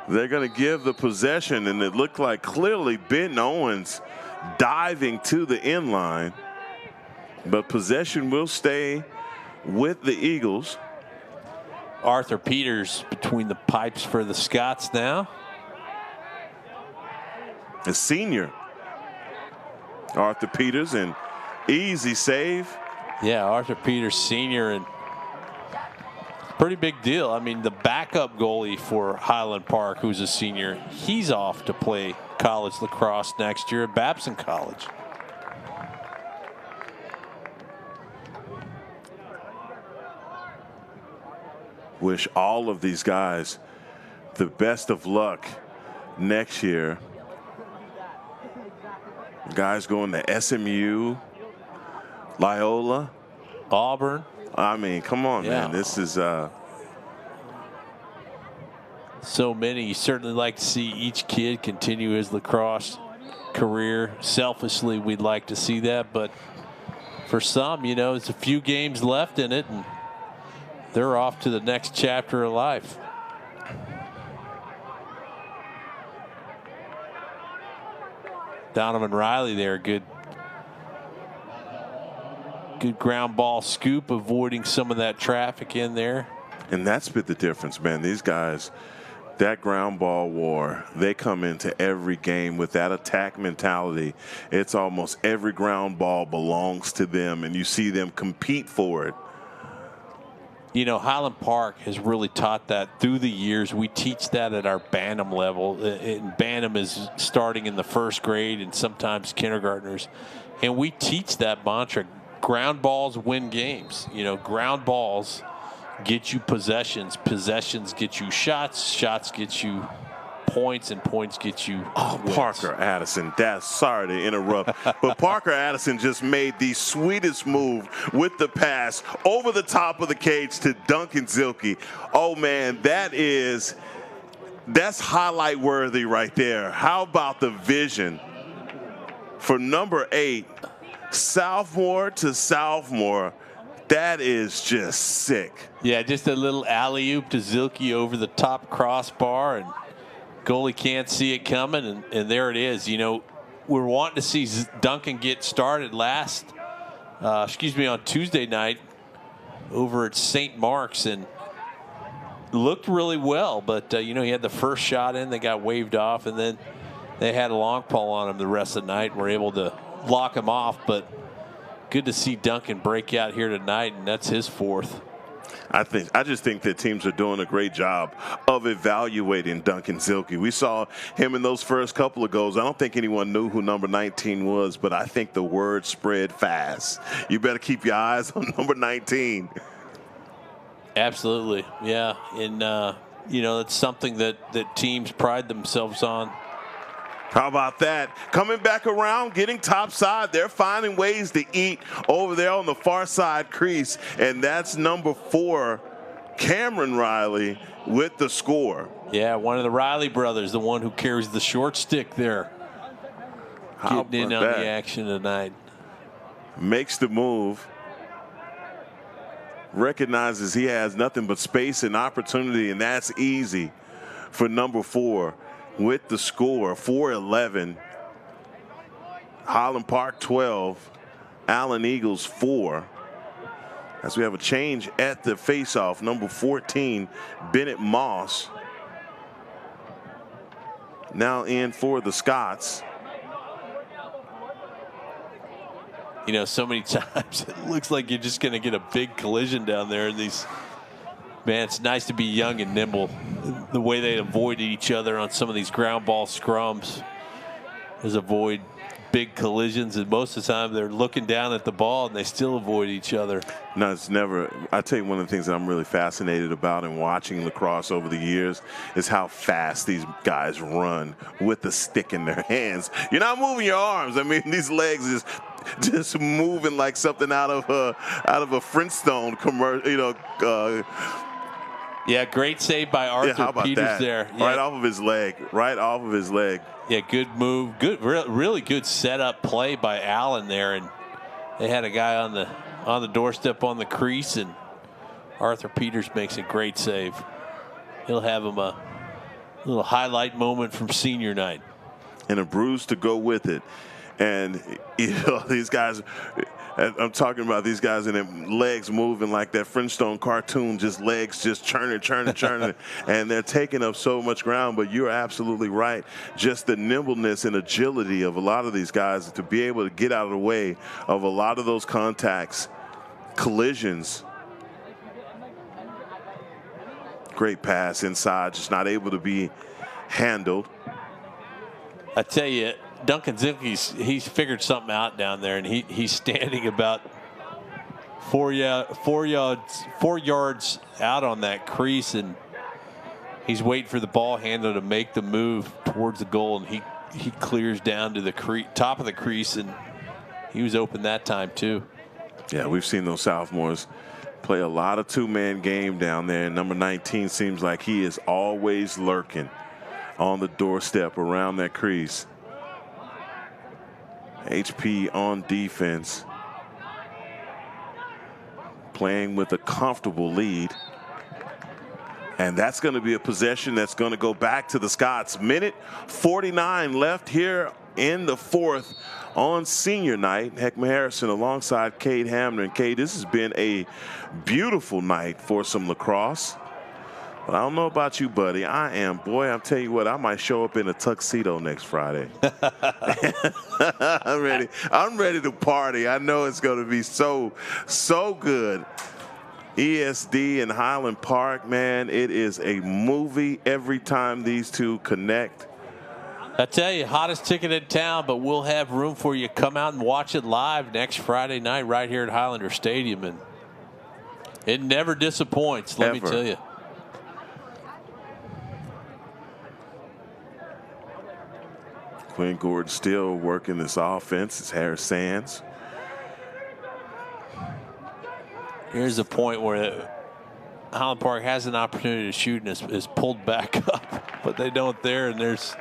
They're going to give the possession, and it looked like clearly Ben Owens diving to the end line. But possession will stay with the Eagles. Arthur Peters between the pipes for the Scots now. A senior. Arthur Peters, and easy save. Yeah, Arthur Peters Sr. and pretty big deal. I mean, the backup goalie for Highland Park, who's a senior, he's off to play college lacrosse next year at Babson College. Wish all of these guys the best of luck next year. Guys going to SMU, Loyola, Auburn. I mean, come on, man. This is so many. You certainly like to see each kid continue his lacrosse career. Selfishly, we'd like to see that, but for some, it's a few games left in it, and they're off to the next chapter of life. Donovan Riley there, good ground ball scoop, avoiding some of that traffic in there. And that's been the difference, man. These guys, that ground ball war, they come into every game with that attack mentality. It's almost every ground ball belongs to them, and you see them compete for it. Highland Park has really taught that through the years. We teach that at our Bantam level. And Bantam is starting in the first grade and sometimes kindergartners. And we teach that mantra. Ground balls win games. Ground balls get you possessions. Possessions get you shots. Shots get you points, and points get you wins. Parker Addison, sorry to interrupt, but Parker Addison just made the sweetest move with the pass over the top of the cage to Duncan Zilke. Oh, man, that's highlight worthy right there. How about the vision for number 8, sophomore to sophomore? That is just sick. Yeah, just a little alley-oop to Zilke over the top crossbar, and goalie can't see it coming, and there it is. We're wanting to see Duncan get started on Tuesday night over at St. Mark's, and looked really well, but he had the first shot in, they got waved off, and then they had a long pole on him the rest of the night and were able to lock him off. But good to see Duncan break out here tonight, and that's his 4th. I just think that teams are doing a great job of evaluating Duncan Zilke. We saw him in those first couple of goals. I don't think anyone knew who number 19 was, but I think the word spread fast. You better keep your eyes on number 19. Absolutely, yeah. And, it's something that teams pride themselves on. How about that? Coming back around, getting topside. They're finding ways to eat over there on the far side crease. And that's number 4, Cameron Riley, with the score. Yeah, one of the Riley brothers, the one who carries the short stick there. Getting in on the action tonight. Makes the move. Recognizes he has nothing but space and opportunity, and that's easy for number 4. With the score, 4-11. Highland Park 12, Allen Eagles 4. As we have a change at the faceoff, number 14, Bennett Moss, now in for the Scots. So many times it looks like you're just going to get a big collision down there in these. Man, it's nice to be young and nimble. The way they avoid each other on some of these ground ball scrums is avoid big collisions, and most of the time they're looking down at the ball and they still avoid each other. No, it's never. I tell you, one of the things that I'm really fascinated about in watching lacrosse over the years is how fast these guys run with the stick in their hands. You're not moving your arms. I mean, these legs just moving like something out of a Flintstone commercial. Yeah, great save by Arthur Peters there. Yeah. Right off of his leg. Right off of his leg. Yeah, good move. Good, really good setup play by Allen there, and they had a guy on the doorstep on the crease, and Arthur Peters makes a great save. He'll have him a little highlight moment from senior night. And a bruise to go with it. And these guys, I'm talking about these guys and their legs moving like that Flintstone cartoon, just legs just churning, and they're taking up so much ground. But you're absolutely right. Just the nimbleness and agility of a lot of these guys to be able to get out of the way of a lot of those contacts, collisions. Great pass inside, just not able to be handled. I tell you, Duncan Zilke, he's figured something out down there, and he's standing about 4 yards out on that crease, and he's waiting for the ball handler to make the move towards the goal, and he clears down to the top of the crease, and he was open that time too. Yeah, we've seen those sophomores play a lot of two-man game down there, and number 19 seems like he is always lurking on the doorstep around that crease. HP on defense, playing with a comfortable lead. And that's going to be a possession that's going to go back to the Scots. Minute 49 left here in the fourth on senior night. Heckma Harrison alongside Cade Hamner. And Cade, this has been a beautiful night for some lacrosse. But I don't know about you, buddy. I'm telling you what, I might show up in a tuxedo next Friday. I'm ready to party. I know it's going to be so good. ESD and Highland Park, man, it is a movie every time these two connect. I tell you, hottest ticket in town, but we'll have room for you. Come out and watch it live next Friday night right here at Highlander Stadium. And it never disappoints, let me tell you. Quinn Gordon still working this offense. It's Harris Sands. Here's the point where Highland Park has an opportunity to shoot and is pulled back up, but they don't there. And there's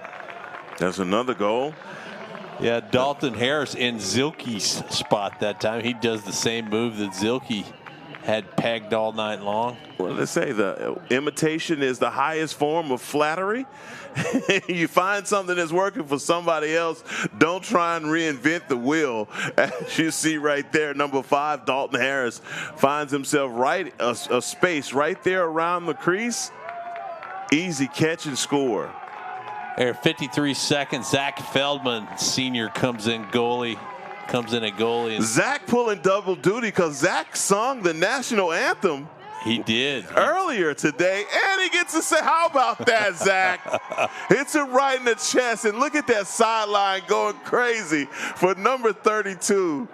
another goal. Yeah, Dalton Harris in Zilke's spot that time. He does the same move that Zilke had pegged all night long. Well, let's say the imitation is the highest form of flattery. You find something that's working for somebody else, don't try and reinvent the wheel. As you see right there, number 5, Dalton Harris finds himself a space right there around the crease. Easy catch and score. There, 53 seconds. Zach Feldman, senior, comes in at goalie. Zach pulling double duty because Zach sung the national anthem He did. Earlier today, and he gets to say, how about that, Zach? Hits him right in the chest, and look at that sideline going crazy for number 32.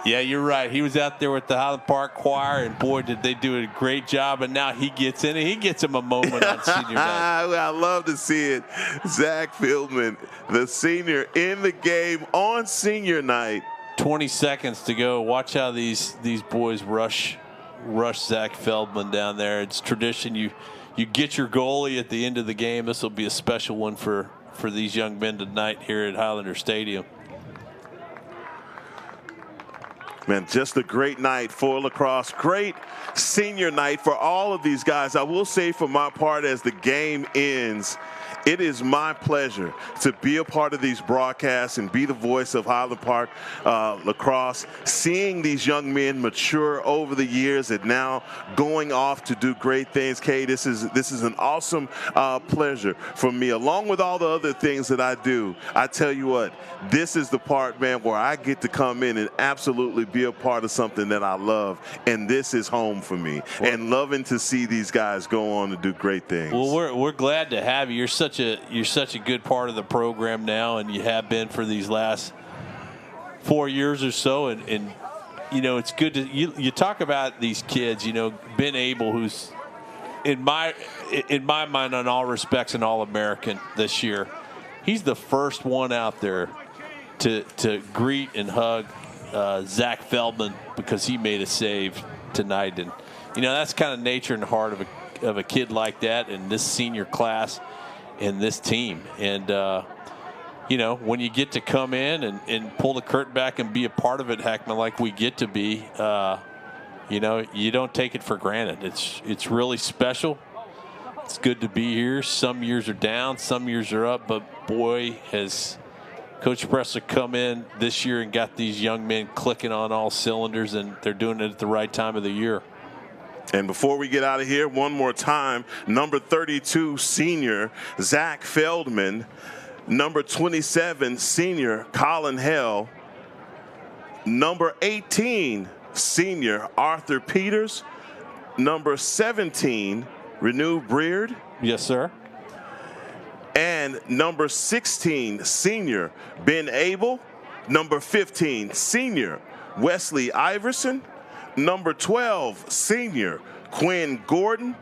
Yeah, you're right. He was out there with the Highland Park Choir, and boy, did they do a great job. And now he gets in, and he gets him a moment on senior night. I love to see it. Zach Feldman, the senior, in the game on senior night. 20 seconds to go. Watch how these boys rush Zach Feldman down there. It's tradition. You get your goalie at the end of the game. This will be a special one for these young men tonight here at Highlander Stadium. Man, just a great night for lacrosse. Great senior night for all of these guys. I will say for my part, as the game ends, it is my pleasure to be a part of these broadcasts and be the voice of Highland Park lacrosse, seeing these young men mature over the years and now going off to do great things. Kay, this is an awesome pleasure for me, along with all the other things that I do. I tell you what, this is the part, man, where I get to come in and absolutely be a part of something that I love, and this is home for me. And loving to see these guys go on to do great things. Well, we're glad to have you. You're such a good part of the program now, and you have been for these last 4 years or so. And you know, it's good to you talk about these kids. You know, Ben Abel, who's in my mind, on all respects, an All-American this year. He's the first one out there to greet and hug Zach Feldman because he made a save tonight. And you know, that's kind of nature and heart of a kid like that, and this senior class and this team. And you know, when you get to come in and pull the curtain back and be a part of it, Heckman, like we get to be, you know, you don't take it for granted. It's really special. It's good to be here. Some years are down, some years are up, but boy, has Coach Pressler come in this year and got these young men clicking on all cylinders, and they're doing it at the right time of the year. And before we get out of here, one more time, number 32 senior Zach Feldman, number 27 senior Colin Hale, number 18 senior Arthur Peters, number 17 Renew Breard. Yes, sir. And number 16 senior Ben Abel, number 15 senior Wesley Iverson, number 12 senior Quinn Gordon,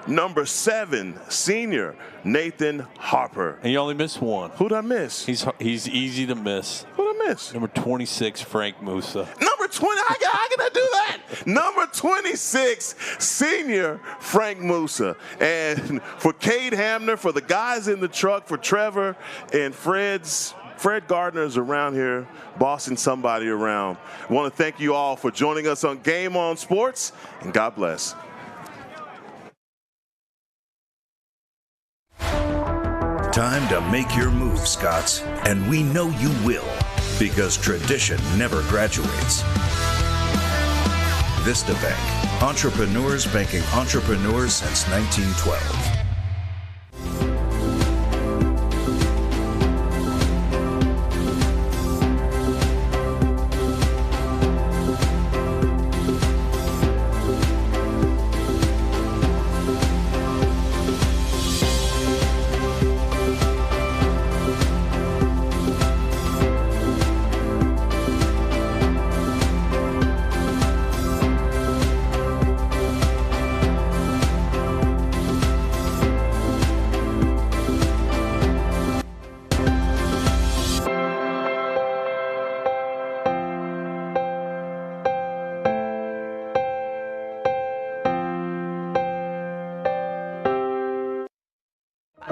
number 7 senior Nathan Harper. And you only missed one. Who'd I miss? He's easy to miss. Who'd I miss? Number 26 Frank Musa. Number 20, how can I do that? Number 26 senior Frank Musa. And for Cade Hamner, for the guys in the truck, for Trevor and Fred Gardner's around here bossing somebody around. I want to thank you all for joining us on Game On Sports, and God bless. Time to make your move, Scots, and we know you will, because tradition never graduates. Vista Bank, entrepreneurs banking entrepreneurs since 1912.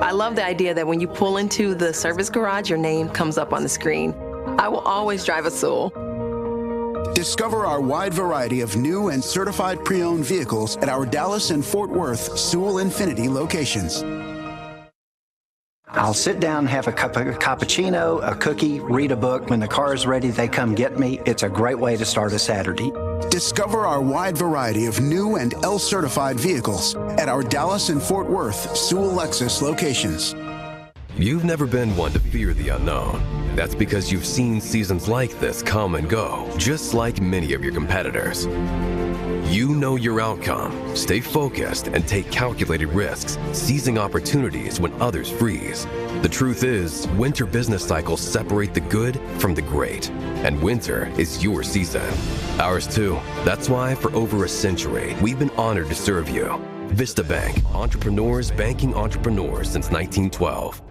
I love the idea that when you pull into the service garage, your name comes up on the screen. I will always drive a Sewell. Discover our wide variety of new and certified pre-owned vehicles at our Dallas and Fort Worth Sewell Infiniti locations. I'll sit down, have a cup of cappuccino, a cookie, read a book. When the car is ready, they come get me. It's a great way to start a Saturday. Discover our wide variety of new and L-certified vehicles at our Dallas and Fort Worth Sewell Lexus locations. You've never been one to fear the unknown. That's because you've seen seasons like this come and go, just like many of your competitors. You know your outcome. Stay focused and take calculated risks, seizing opportunities when others freeze. The truth is, winter business cycles separate the good from the great, and winter is your season. Ours too. That's why for over a century, we've been honored to serve you. Vista Bank, entrepreneurs banking entrepreneurs since 1912.